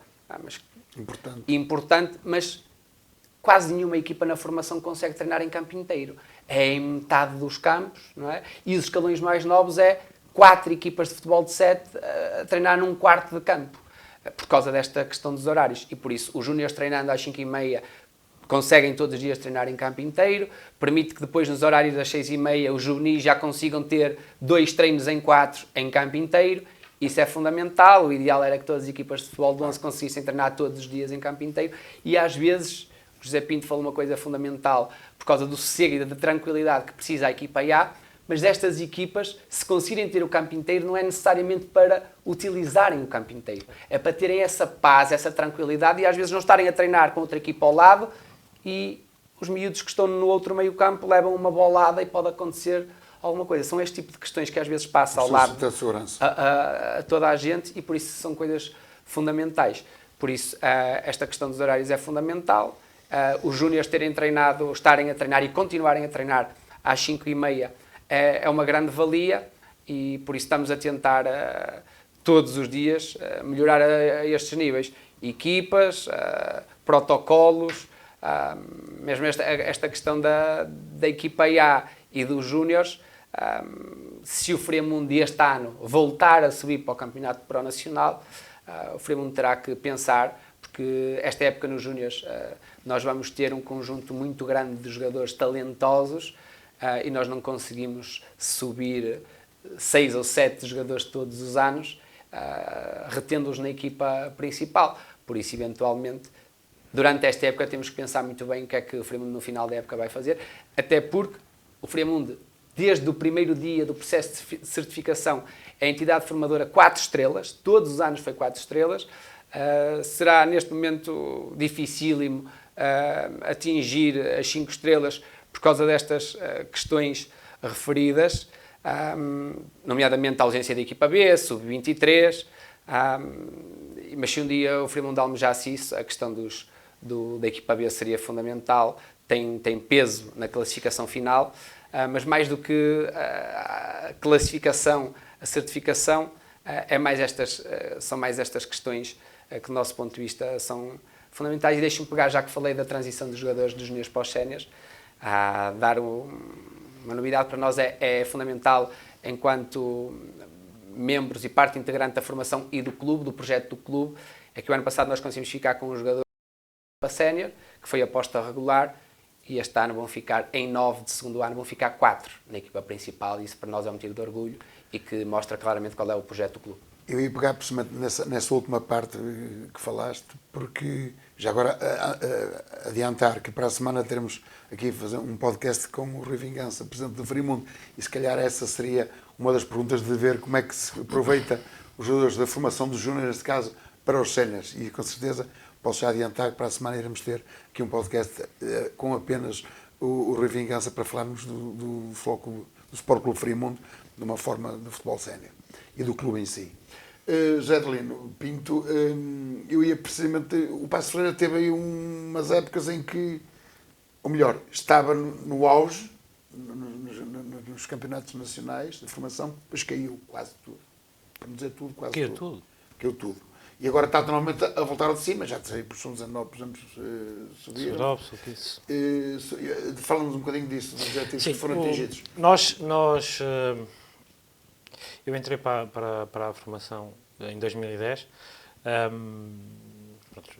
importante, mas quase nenhuma equipa na formação consegue treinar em campo inteiro. É em metade dos campos, não é? E os escalões mais novos é 4 equipas de futebol de 7 a treinar num quarto de campo, por causa desta questão dos horários. E por isso, os júniores treinando às 5h30 conseguem todos os dias treinar em campo inteiro, permite que depois nos horários das 6h30 os juvenis já consigam ter 2 treinos em 4 em campo inteiro. Isso é fundamental. O ideal era que todas as equipas de futebol de 11 conseguissem treinar todos os dias em campo inteiro e às vezes, o José Pinto falou uma coisa fundamental, por causa do sossego e da tranquilidade que precisa a equipa A, mas destas equipas, se conseguirem ter o campo inteiro, não é necessariamente para utilizarem o campo inteiro, é para terem essa paz, essa tranquilidade e às vezes não estarem a treinar com outra equipa ao lado e os miúdos que estão no outro meio campo levam uma bolada e pode acontecer alguma coisa. São este tipo de questões que às vezes passa ao lado a toda a gente e por isso são coisas fundamentais. Por isso, esta questão dos horários é fundamental. Os júniores estarem a treinar e continuarem a treinar às 5h30 é uma grande valia e por isso estamos a tentar todos os dias melhorar a estes níveis. Equipas, protocolos, mesmo esta questão da equipa A e dos júniores, se o Friamundo este ano voltar a subir para o Campeonato Pro-Nacional, o Friamundo terá que pensar, porque esta época nos júniores nós vamos ter um conjunto muito grande de jogadores talentosos e nós não conseguimos subir 6 ou 7 jogadores todos os anos, retendo-os na equipa principal. Por isso, eventualmente, durante esta época temos que pensar muito bem o que é que o Friamundo no final da época vai fazer, até porque o Friamundo, desde o primeiro dia do processo de certificação, é a entidade formadora 4 estrelas, todos os anos foi 4 estrelas, será neste momento dificílimo atingir as 5 estrelas por causa destas questões referidas, nomeadamente a ausência da equipa B, sub-23, mas se um dia o Friamundo almejasse isso, a questão da equipa B seria fundamental, tem peso na classificação final, mas mais do que a classificação, a certificação, são mais estas questões que do nosso ponto de vista são fundamentais. E deixem-me pegar, já que falei da transição dos jogadores dos juniores para os séniores, dar uma novidade para nós é fundamental enquanto membros e parte integrante da formação e do clube, do projeto do clube, é que o ano passado nós conseguimos ficar com um jogador para sénior, que foi aposta regular, e este ano vão ficar, em 9 de segundo ano, vão ficar 4 na equipa principal, e isso para nós é um motivo de orgulho e que mostra claramente qual é o projeto do clube.
Eu ia pegar precisamente nessa última parte que falaste, porque já agora adiantar que para a semana teremos aqui fazer um podcast com o Rui Vingança, presidente do Frimundo, e se calhar essa seria uma das perguntas de ver como é que se aproveita os jogadores da formação dos júniores, neste caso, para os séniores. E com certeza posso já adiantar que para a semana iremos ter aqui um podcast com apenas o Rui Vingança para falarmos do Sport Clube Frimundo, de uma forma de futebol sénior e do clube em si. José Adelino Pinto, eu ia precisamente. O Paços de Ferreira teve aí umas épocas em que, ou melhor, estava no auge, nos campeonatos nacionais de formação, depois caiu quase tudo. Para não dizer tudo, quase
Caiu
tudo.
tudo.
Caiu tudo. E agora está normalmente a voltar ao de cima, já sei, por São 19, por exemplo, subir. Fala-nos um bocadinho disso, dos objetivos que foram atingidos.
Eu entrei para a formação em 2010,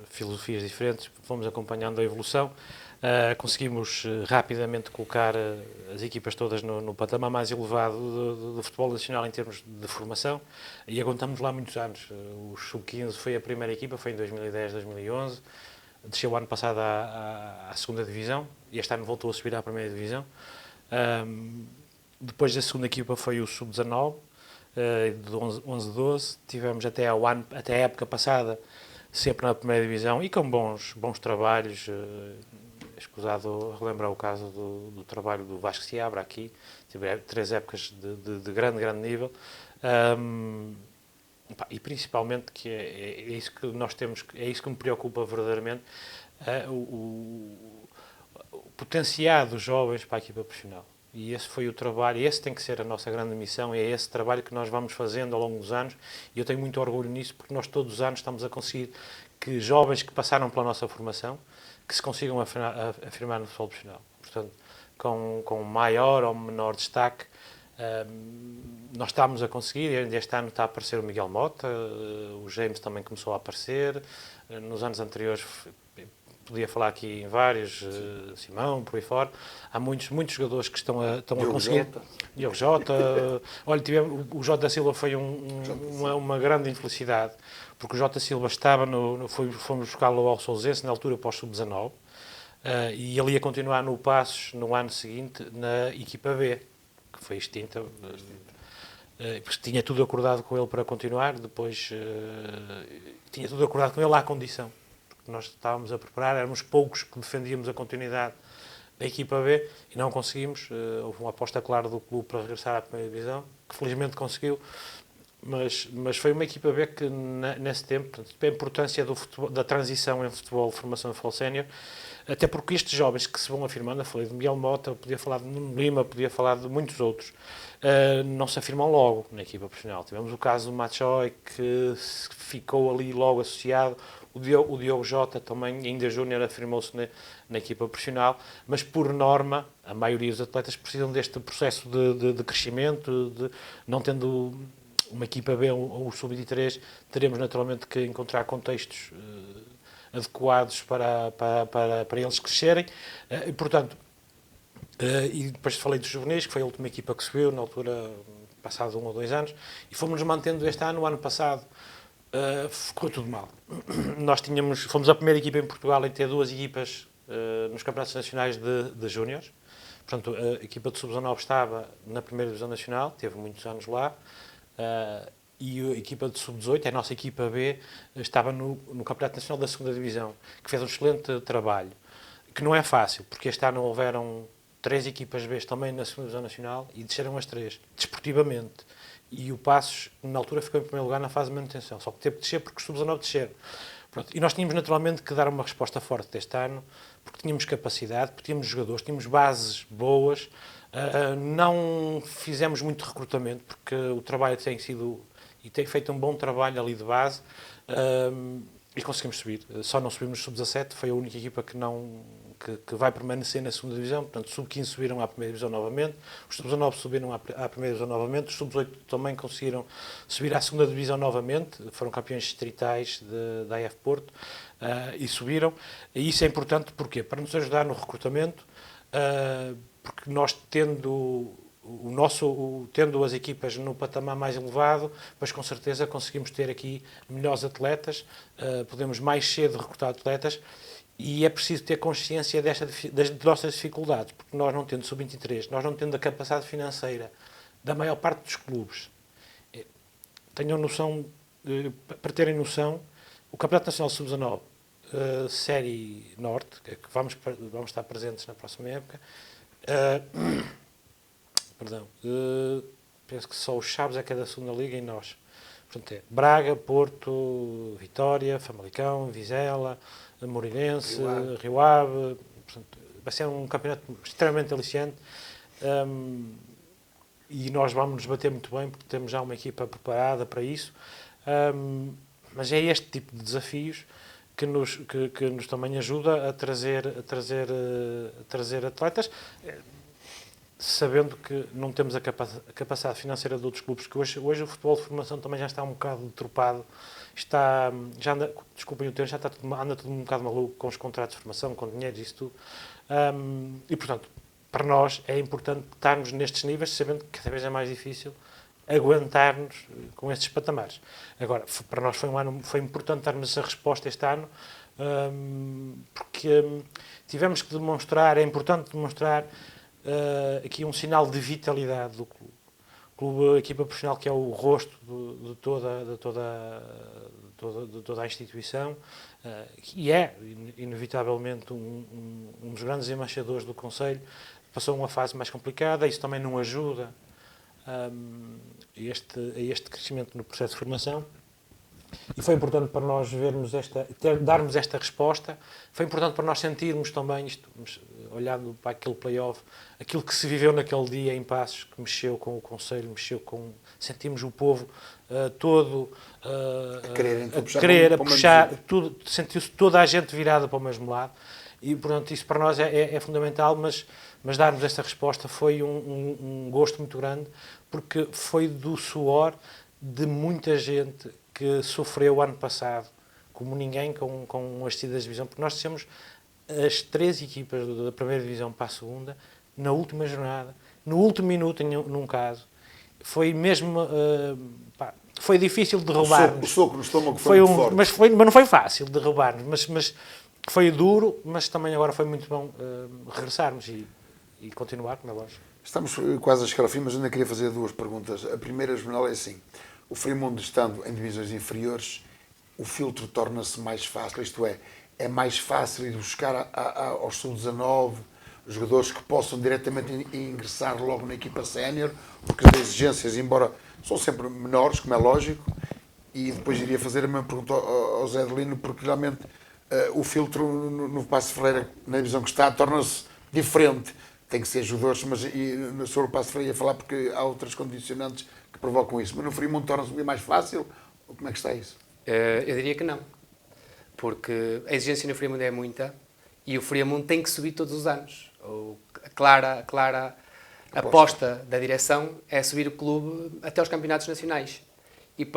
filosofias diferentes, fomos acompanhando a evolução, conseguimos rapidamente colocar as equipas todas no patamar mais elevado do futebol nacional em termos de formação, e aguentamos lá muitos anos. O Sub-15 foi a primeira equipa, foi em 2010, 2011, desceu o ano passado à segunda divisão, e este ano voltou a subir à primeira divisão. Depois da segunda equipa foi o Sub-19, de 11-12, tivemos até a época passada sempre na primeira divisão e com bons trabalhos. Escusado relembrar o caso do trabalho do Vasco Seabra aqui, tive 3 épocas de grande nível, e principalmente que é isso que nós temos, é isso que me preocupa verdadeiramente, o potenciado dos jovens para a equipa profissional. E esse foi o trabalho, esse tem que ser a nossa grande missão, é esse trabalho que nós vamos fazendo ao longo dos anos, e eu tenho muito orgulho nisso, porque nós todos os anos estamos a conseguir que jovens que passaram pela nossa formação, que se consigam afirmar no futebol profissional. Portanto, com maior ou menor destaque, nós estamos a conseguir, este ano está a aparecer o Miguel Mota, o James também começou a aparecer, nos anos anteriores podia falar aqui em vários, Simão, por aí fora. Há muitos jogadores que estão a conseguir. Diogo Jota. Olha, o Jota Silva foi uma grande infelicidade, porque o Jota Silva estava fomos buscá-lo ao Sousense na altura pós Sub-19, e ele ia continuar no Passos no ano seguinte na equipa B, que foi extinta. Tinha tudo acordado com ele para continuar, depois tinha tudo acordado com ele à condição. Nós estávamos a preparar, éramos poucos que defendíamos a continuidade da equipa B e não conseguimos. Houve uma aposta clara do clube para regressar à primeira divisão, que felizmente conseguiu, mas foi uma equipa B que nesse tempo, a importância da transição em futebol, formação de futebol sénior, até porque estes jovens que se vão afirmando, eu falei de Miguel Mota, podia falar de Nuno Lima, podia falar de muitos outros, não se afirmam logo na equipa profissional. Tivemos o caso do Machoy, que ficou ali logo associado. O Diogo Jota também, ainda júnior, afirmou-se na equipa profissional, mas por norma, a maioria dos atletas precisam deste processo de crescimento, não tendo uma equipa B ou o Sub-23, teremos naturalmente que encontrar contextos adequados para eles crescerem, e portanto, e depois falei dos juvenis, que foi a última equipa que subiu, na altura, passado 1 ou 2 anos, e fomos mantendo este ano. O ano passado ficou tudo mal. Nós fomos a primeira equipa em Portugal em ter 2 equipas nos campeonatos nacionais de júniores. Portanto, a equipa de Sub-19 estava na primeira divisão nacional, teve muitos anos lá, e a equipa de Sub-18, a nossa equipa B, estava no campeonato nacional da segunda divisão, que fez um excelente trabalho, que não é fácil, porque este ano houveram 3 equipas B também na segunda divisão nacional e desceram as 3, desportivamente. E o Passos, na altura, ficou em primeiro lugar na fase de manutenção, só que teve de descer porque os Sub-19 desceram. Pronto. E nós tínhamos naturalmente que dar uma resposta forte este ano, porque tínhamos capacidade, porque tínhamos jogadores, tínhamos bases boas, não fizemos muito recrutamento, porque o trabalho tem sido, e tem feito um bom trabalho ali de base, e conseguimos subir. Só não subimos Sub-17, foi a única equipa que que vai permanecer na segunda divisão, portanto, os sub-15 subiram à primeira divisão novamente, os sub-19 subiram à primeira divisão novamente, os sub-18 também conseguiram subir à segunda divisão novamente, foram campeões distritais da AF Porto e subiram. E isso é importante porquê? Para nos ajudar no recrutamento, porque nós tendo as equipas no patamar mais elevado, mas com certeza conseguimos ter aqui melhores atletas, podemos mais cedo recrutar atletas, e é preciso ter consciência das nossas dificuldades, porque nós não tendo sub-23, nós não tendo a capacidade financeira da maior parte dos clubes, tenham noção, para terem noção, o Campeonato Nacional Sub-19, Série Norte, que vamos estar presentes na próxima época, penso que só os Chaves é que é da segunda liga e nós. Portanto, é Braga, Porto, Vitória, Famalicão, Vizela, Moreirense, Rio Ave. Portanto, vai ser um campeonato extremamente aliciante e nós vamos nos bater muito bem porque temos já uma equipa preparada para isso. Mas é este tipo de desafios que nos também ajuda a trazer atletas, sabendo que não temos a capacidade financeira de outros clubes, que hoje o futebol de formação também já está um bocado deturpado, desculpem o termo, anda tudo um bocado maluco com os contratos de formação, com dinheiro e isso tudo. E, portanto, para nós é importante estarmos nestes níveis, sabendo que cada vez é mais difícil aguentar-nos com estes patamares. Agora, para nós foi importante darmos essa resposta este ano, porque tivemos que demonstrar, é importante demonstrar aqui um sinal de vitalidade do clube. O clube, a equipa profissional, que é o rosto de toda a instituição, e é, inevitavelmente, um dos grandes embaixadores do Conselho, passou uma fase mais complicada, isso também não ajuda a este crescimento no processo de formação. E foi importante para nós darmos esta resposta, foi importante para nós sentirmos também, olhando para aquele play-off, aquilo que se viveu naquele dia em Passos, que mexeu com o Conselho, sentimos o povo todo a puxar, sentiu-se toda a gente virada para o mesmo lado, e portanto isso para nós é fundamental, mas darmos esta resposta foi um gosto muito grande, porque foi do suor de muita gente que sofreu o ano passado, como ninguém, com as descidas de divisão, porque nós temos as 3 equipas da primeira divisão para a segunda, na última jornada, no último minuto, num caso, foi mesmo, foi difícil derrubar-nos.
O soco no estômago foi muito forte.
Mas não foi fácil derrubar-nos, mas foi duro, mas também agora foi muito bom regressarmos e continuar, como é lógico.
Estamos quase a chegar ao fim, mas ainda queria fazer 2 perguntas. A primeira, Manuel, é assim: o Frei-Mundo, estando em divisões inferiores, o filtro torna-se mais fácil, isto é mais fácil ir buscar aos sub-19 jogadores que possam diretamente ingressar logo na equipa sénior, porque as exigências, embora são sempre menores, como é lógico, e depois iria fazer a mesma pergunta ao Zé Adelino, porque realmente o filtro no Paço Ferreira, na divisão que está, torna-se diferente. Tem que ser jogadores, mas sobre o Paço Ferreira ia falar porque há outras condicionantes que provocam isso. Mas no Frei-Mundo torna-se mais fácil? Como é que está isso?
Eu diria que não. Porque a exigência no Frei-Mundo é muita e o Frei-Mundo tem que subir todos os anos. A clara aposta da direção é subir o clube até aos campeonatos nacionais. E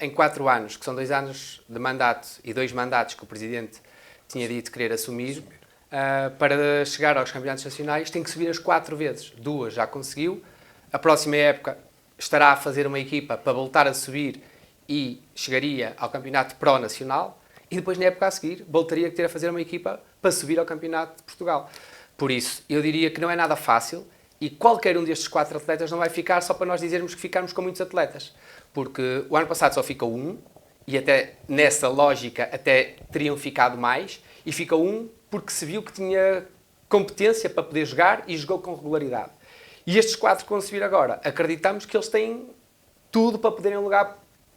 em 4 anos, que são 2 anos de mandato e 2 mandatos que o Presidente tinha dito querer assumir, para chegar aos campeonatos nacionais tem que subir as 4 vezes. 2 já conseguiu. A próxima época estará a fazer uma equipa para voltar a subir e chegaria ao campeonato pró-nacional. E depois, na época a seguir, voltaria a ter a fazer uma equipa para subir ao campeonato de Portugal. Por isso, eu diria que não é nada fácil e qualquer um destes 4 atletas não vai ficar só para nós dizermos que ficamos com muitos atletas. Porque o ano passado só ficou 1 e até nessa lógica até teriam ficado mais, e ficou 1 porque se viu que tinha competência para poder jogar e jogou com regularidade. E estes 4 que vão subir agora, acreditamos que eles têm tudo para poderem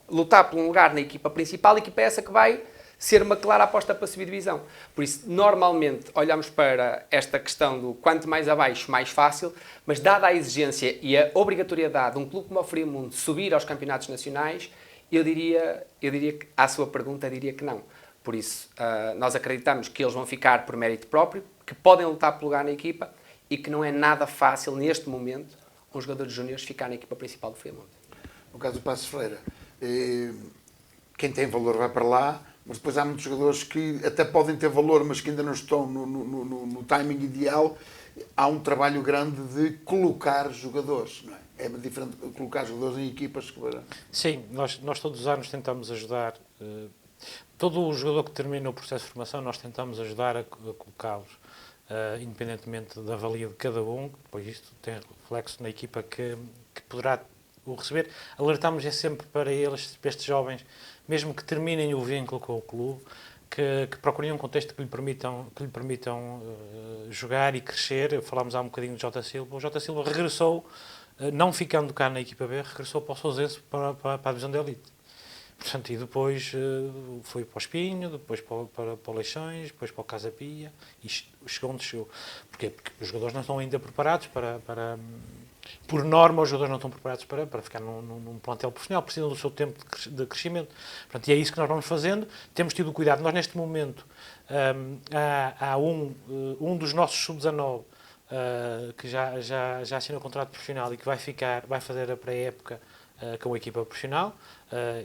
lutar por um lugar na equipa principal, a equipa é essa que vai ser uma clara aposta para subir divisão. Por isso, normalmente, olhamos para esta questão do quanto mais abaixo, mais fácil, mas dada a exigência e a obrigatoriedade de um clube como o Frei-Mundo subir aos campeonatos nacionais, eu diria que, à sua pergunta, diria que não. Por isso, nós acreditamos que eles vão ficar por mérito próprio, que podem lutar pelo lugar na equipa e que não é nada fácil, neste momento, um jogador de júniores ficar na equipa principal do Friamundo.
No caso do Passos Ferreira, quem tem valor vai para lá, mas depois há muitos jogadores que até podem ter valor, mas que ainda não estão no timing ideal. Há um trabalho grande de colocar jogadores, não é? É diferente de colocar jogadores em equipas que...
Sim, nós todos os anos tentamos ajudar, todo o jogador que termina o processo de formação, nós tentamos ajudar a colocá-los, independentemente da valia de cada um, depois isto tem reflexo na equipa que poderá o receber. Alertamos sempre para eles, para estes jovens, mesmo que terminem o vínculo com o clube, que procurem um contexto que lhe permitam jogar e crescer. Falámos há um bocadinho de Jota Silva. O Jota Silva regressou, não ficando cá na equipa B, regressou para o Sousense, para a divisão de elite. Portanto, e depois foi para o Espinho, depois para o Leixões, depois para o Casa Pia, e chegou onde chegou. Porquê? Porque os jogadores não estão ainda preparados por norma, os jogadores não estão preparados para ficar num plantel profissional, precisam do seu tempo de crescimento. Portanto, e é isso que nós vamos fazendo. Temos tido cuidado. Nós, neste momento, há um dos nossos sub-19 que já assinou o contrato profissional e que vai fazer a pré-época com a equipa profissional,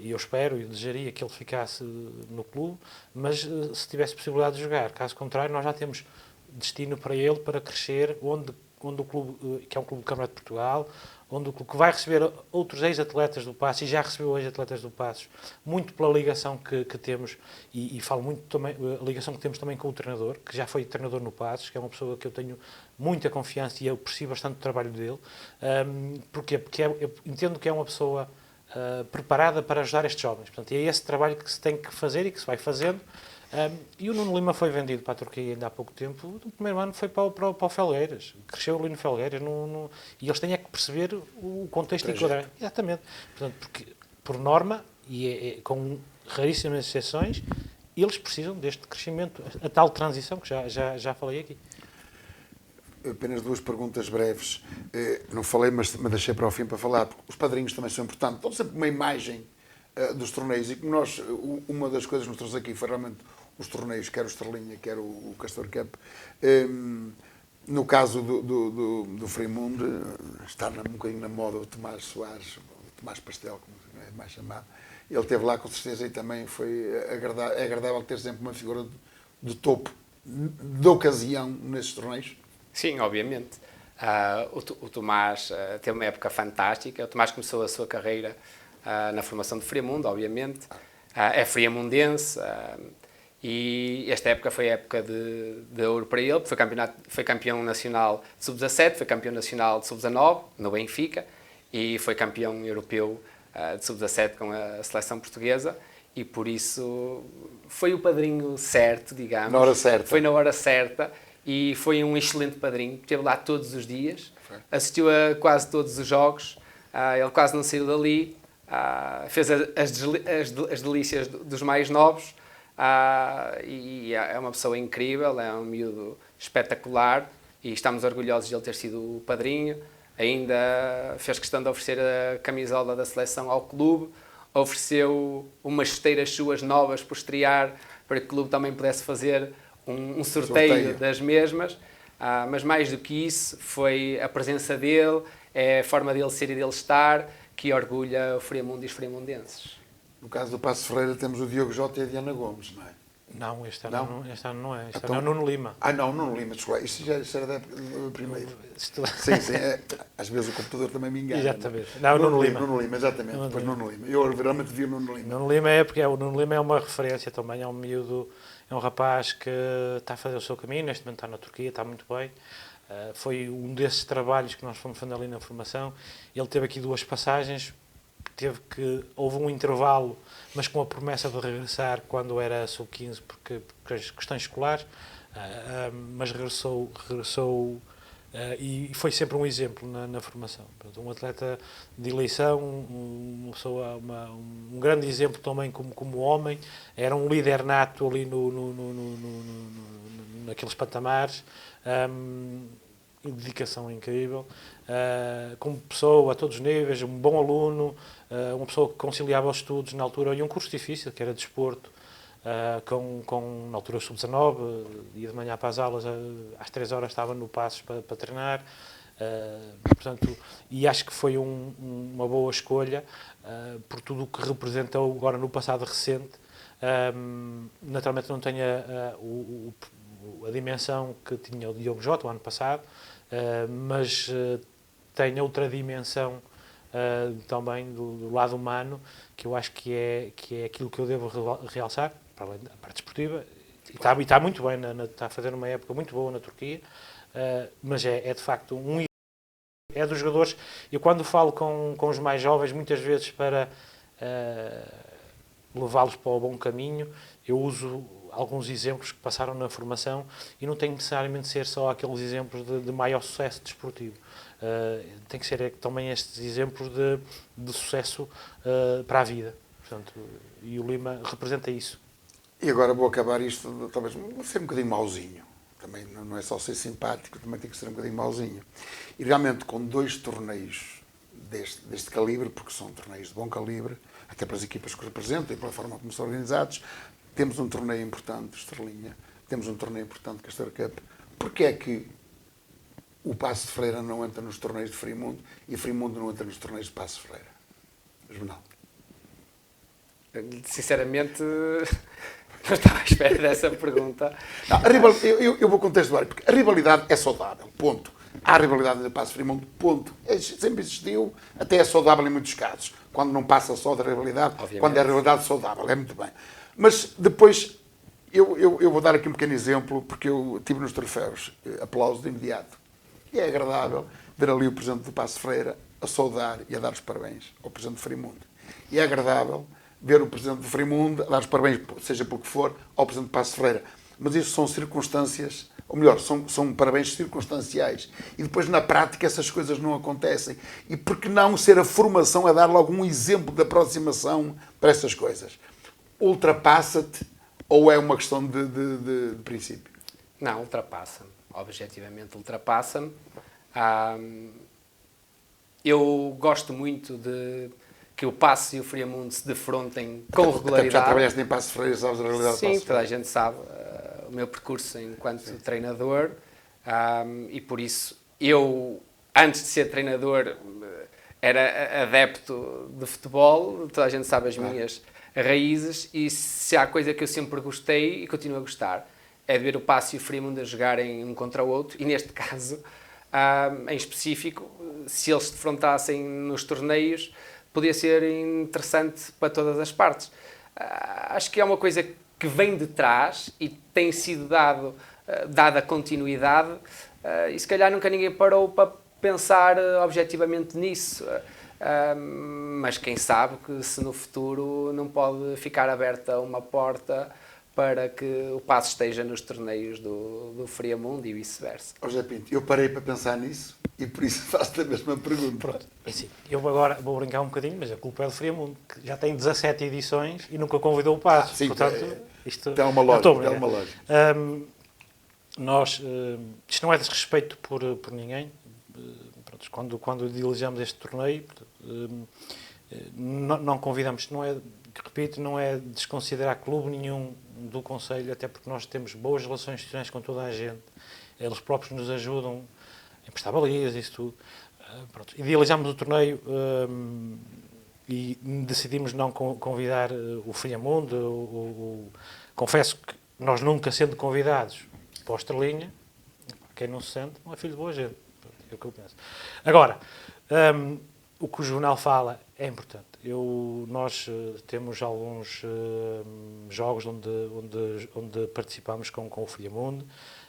e eu espero e desejaria que ele ficasse no clube, mas se tivesse possibilidade de jogar. Caso contrário, nós já temos destino para ele, para crescer, onde o clube, que é um clube do Campeonato de Portugal, onde o clube que vai receber outros ex-atletas do Passos, e já recebeu ex-atletas do Passos, muito pela ligação que temos, e falo muito também, a ligação que temos também com o treinador, que já foi treinador no Passos, que é uma pessoa que eu tenho muita confiança e eu aprecio bastante o trabalho dele. Porquê? Porque eu entendo que é uma pessoa preparada para ajudar estes jovens. Portanto, é esse trabalho que se tem que fazer e que se vai fazendo. E o Nuno Lima foi vendido para a Turquia ainda há pouco tempo. No primeiro ano foi para o Felgueiras. Cresceu ali no Felgueiras. E eles têm é que perceber o contexto e enquadrar. Exatamente. Portanto, porque, por norma, e com raríssimas exceções, eles precisam deste crescimento, a tal transição que já falei aqui.
Apenas duas perguntas breves. Não falei, mas deixei para o fim para falar, porque os padrinhos também são importantes. Estão sempre uma imagem dos torneios, e como nós, uma das coisas que nos trouxe aqui foi realmente os torneios, quer o Estrelinha, quer o Castor Cup. No caso do Friamundo, está um bocadinho na moda o Tomás Soares, o Tomás Pastel, como é mais chamado. Ele esteve lá com certeza e também é agradável ter sempre uma figura de topo, de ocasião, nesses torneios.
Sim, obviamente. O Tomás teve uma época fantástica. O Tomás começou a sua carreira na formação do Friamundo, obviamente. É friamundense. E esta época foi a época de ouro para ele. Foi campeão nacional de sub-17, foi campeão nacional de sub-19 no Benfica e foi campeão europeu de sub-17 com a seleção portuguesa. E por isso foi o padrinho certo, digamos.
Na hora certa.
Foi na hora certa. E foi um excelente padrinho, esteve lá todos os dias, assistiu a quase todos os jogos, ele quase não saiu dali, fez as delícias dos mais novos, e é uma pessoa incrível, é um miúdo espetacular, e estamos orgulhosos de ele ter sido o padrinho. Ainda fez questão de oferecer a camisola da seleção ao clube, ofereceu umas chuteiras suas novas por estrear, para que o clube também pudesse fazer um sorteio das mesmas, mas mais do que isso foi a presença dele, é a forma dele ser e dele estar, que orgulha o Friamundo e os friamundenses.
No caso do Passos Ferreira temos o Diogo Jota e a Diana Gomes, não é?
Não, este ano não é. Este
então,
ano é o Nuno Lima.
Não, Nuno Lima, desculpa. Isto era da época do primeiro. Sim. Às vezes o computador também me engana.
Exatamente. Não, Nuno Lima.
Nuno Lima, exatamente. Nuno Lima. Eu realmente vi o Nuno Lima.
Nuno Lima porque o Nuno Lima é uma referência também, é um miúdo, é um rapaz que está a fazer o seu caminho, neste momento está na Turquia, está muito bem. Foi um desses trabalhos que nós fomos fazendo ali na formação. Ele teve aqui 2 passagens, houve um intervalo, mas com a promessa de regressar quando era sub-15, porque as questões escolares, mas regressou e foi sempre um exemplo na formação. Um atleta de eleição, uma pessoa, um grande exemplo também como homem, era um líder nato ali naqueles patamares, dedicação incrível, como pessoa a todos os níveis, um bom aluno, uma pessoa que conciliava os estudos na altura, e um curso difícil, que era desporto, na altura sub-19, ia de manhã para as aulas, às 3 horas estava no Passos para treinar. Portanto, e acho que foi uma boa escolha por tudo o que representou agora no passado recente. Naturalmente não tenho a dimensão que tinha o Diogo Jota o ano passado, mas tem outra dimensão também do lado humano, que eu acho que é aquilo que eu devo realçar, para além da parte esportiva, e está muito bem, está a fazer uma época muito boa na Turquia, mas é de facto é dos jogadores. Eu quando falo com os mais jovens, muitas vezes para levá-los para o bom caminho, eu uso alguns exemplos que passaram na formação e não tem necessariamente de ser só aqueles exemplos de maior sucesso desportivo. Tem que ser também estes exemplos de sucesso para a vida. Portanto, e o Lima representa isso.
E agora vou acabar isto, talvez ser um bocadinho mauzinho. Também não é só ser simpático, também tem que ser um bocadinho mauzinho. E realmente com 2 torneios deste calibre, porque são torneios de bom calibre, até para as equipas que representam e pela forma como são organizados, temos um torneio importante, Estrelinha, temos um torneio importante, Castor Cup. Porquê é que o Paços de Ferreira não entra nos torneios de Frimundo e Frimundo não entra nos torneios de Paços de Ferreira? Juvenal.
Sinceramente, não estava à espera dessa pergunta.
Não, eu vou contextualizar, porque a rivalidade é saudável, ponto. Há rivalidade entre Paços de Frimundo, ponto. Sempre existiu, até é saudável em muitos casos. Quando não passa só da rivalidade, obviamente. Quando é a rivalidade saudável, é muito bem. Mas depois, eu vou dar aqui um pequeno exemplo, porque eu tive nos troféus aplauso de imediato. E é agradável ver ali o presidente do Paços de Ferreira a saudar e a dar os parabéns ao presidente de Frimundo. E é agradável ver o presidente de Frimundo a dar os parabéns, seja pelo que for, ao presidente de Paços de Ferreira. Mas isso são circunstâncias, ou melhor, são parabéns circunstanciais. E depois, na prática, essas coisas não acontecem. E por que não ser a formação a dar logo um exemplo de aproximação para essas coisas? Ultrapassa-te ou é uma questão de princípio?
Não, ultrapassa-me. Objetivamente ultrapassa-me. Eu gosto muito de que o Paços e o Friamundo se defrontem com regularidade.
Já trabalhaste em Paços de Ferreira, sabes a realidade de Paços de Ferreira?
Sim, toda a gente sabe o meu percurso enquanto treinador e por isso eu, antes de ser treinador, era adepto de futebol, toda a gente sabe as minhas raízes e se há coisa que eu sempre gostei e continuo a gostar é de ver o Paços e o Friamundo a jogarem um contra o outro e neste caso, em específico, se eles se defrontassem nos torneios, podia ser interessante para todas as partes. Acho que é uma coisa que vem de trás e tem sido dada continuidade e se calhar nunca ninguém parou para pensar objetivamente nisso. Mas quem sabe que se no futuro não pode ficar aberta uma porta para que o Paços esteja nos torneios do Friamundo e vice-versa.
José Pinto, eu parei para pensar nisso e por isso faço-te a mesma pergunta.
Pronto, é assim, eu agora vou brincar um bocadinho, mas a culpa é do Friamundo, que já tem 17 edições e nunca convidou o Paços.
Sim,
portanto, isto
é uma lógica. É uma lógica.
Isto não é desrespeito por ninguém. Pronto, quando diligamos este torneio, não convidamos, repito, não é desconsiderar clube nenhum do Conselho, até porque nós temos boas relações institucionais com toda a gente. Eles próprios nos ajudam a prestar balizas, isso tudo. Pronto. Idealizamos o torneio e decidimos não convidar o Friamundo. Confesso que nós nunca sendo convidados para a Estrelinha, quem não se sente não é filho de boa gente. É o que eu penso. Agora, o que o jornal fala é importante. Nós temos alguns jogos onde participamos com o Friamundo.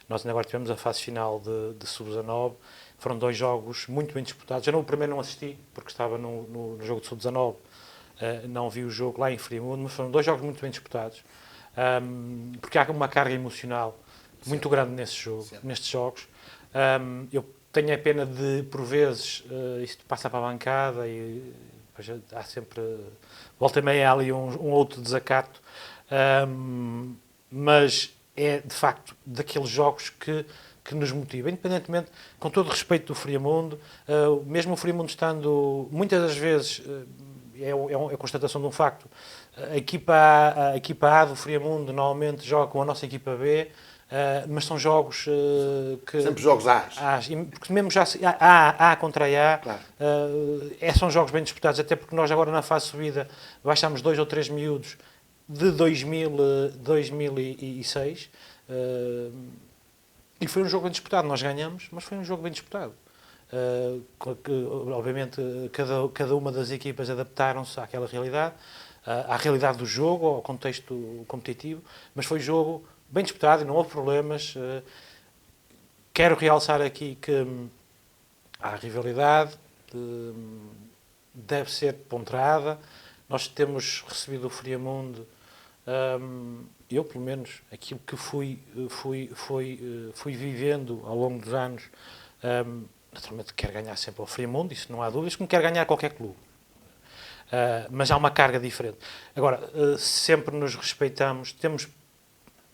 Nós ainda agora tivemos a fase final de Sub-19. Foram 2 jogos muito bem disputados. Eu no primeiro não assisti, porque estava no jogo de Sub-19. Não vi o jogo lá em Friamundo, mas foram 2 jogos muito bem disputados. Porque há uma carga emocional muito grande nestes jogos. Eu tenho a pena de, por vezes, isto passa para a bancada e há sempre, volta e meia, ali um outro desacato, mas é, de facto, daqueles jogos que nos motiva, independentemente, com todo o respeito do Friamundo, mesmo o Friamundo estando, muitas das vezes, é a constatação de um facto, A equipa A do Friamundo normalmente joga com a nossa equipa B, mas são jogos que...
Sempre jogos A's.
Porque mesmo já A contra A,
Claro.
são jogos bem disputados, até porque nós agora na fase de subida baixámos 2 ou 3 miúdos de 2006, e foi um jogo bem disputado. Nós ganhamos, mas foi um jogo bem disputado. Obviamente cada uma das equipas adaptaram-se àquela realidade, à realidade do jogo, ao contexto competitivo, mas foi jogo bem disputado e não houve problemas. Quero realçar aqui que há rivalidade, deve ser ponderada. Nós temos recebido o Friamundo, eu pelo menos, aquilo que fui vivendo ao longo dos anos, naturalmente quero ganhar sempre ao Friamundo, isso não há dúvidas, como quero ganhar qualquer clube. Mas há uma carga diferente. Agora, sempre nos respeitamos, temos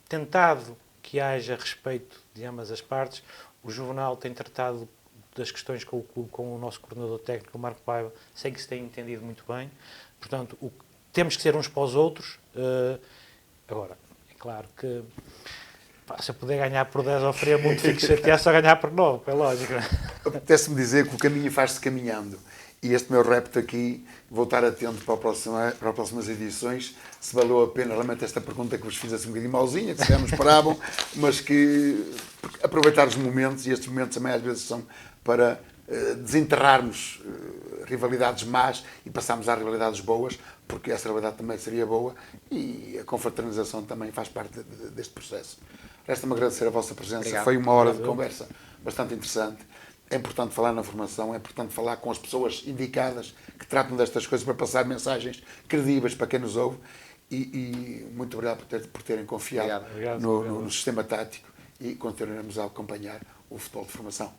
tentado que haja respeito de ambas as partes. O Juvenal tem tratado das questões com o clube, com o nosso coordenador técnico, o Marco Paiva, sem que se tenha entendido muito bem. Portanto, temos que ser uns para os outros. Agora, é claro que se eu puder ganhar por 10 ao Friamundo, fico chateado só ganhar por 9, é lógico.
Apetece-me dizer que o caminho faz-se caminhando. E este meu repto aqui, vou estar atento para as próximas edições. Se valeu a pena, lamento esta pergunta que vos fiz assim um bocadinho mauzinha, que se calhar não esperavam, mas que aproveitar os momentos, e estes momentos também às vezes são para desenterrarmos rivalidades más e passarmos às rivalidades boas, porque essa rivalidade também seria boa e a confraternização também faz parte deste processo. Resta-me agradecer a vossa presença.
Obrigado.
Foi uma hora de conversa bastante interessante. É importante falar na formação, é importante falar com as pessoas indicadas que tratam destas coisas para passar mensagens credíveis para quem nos ouve e muito obrigado por terem confiado no sistema tático e continuaremos a acompanhar o futebol de formação.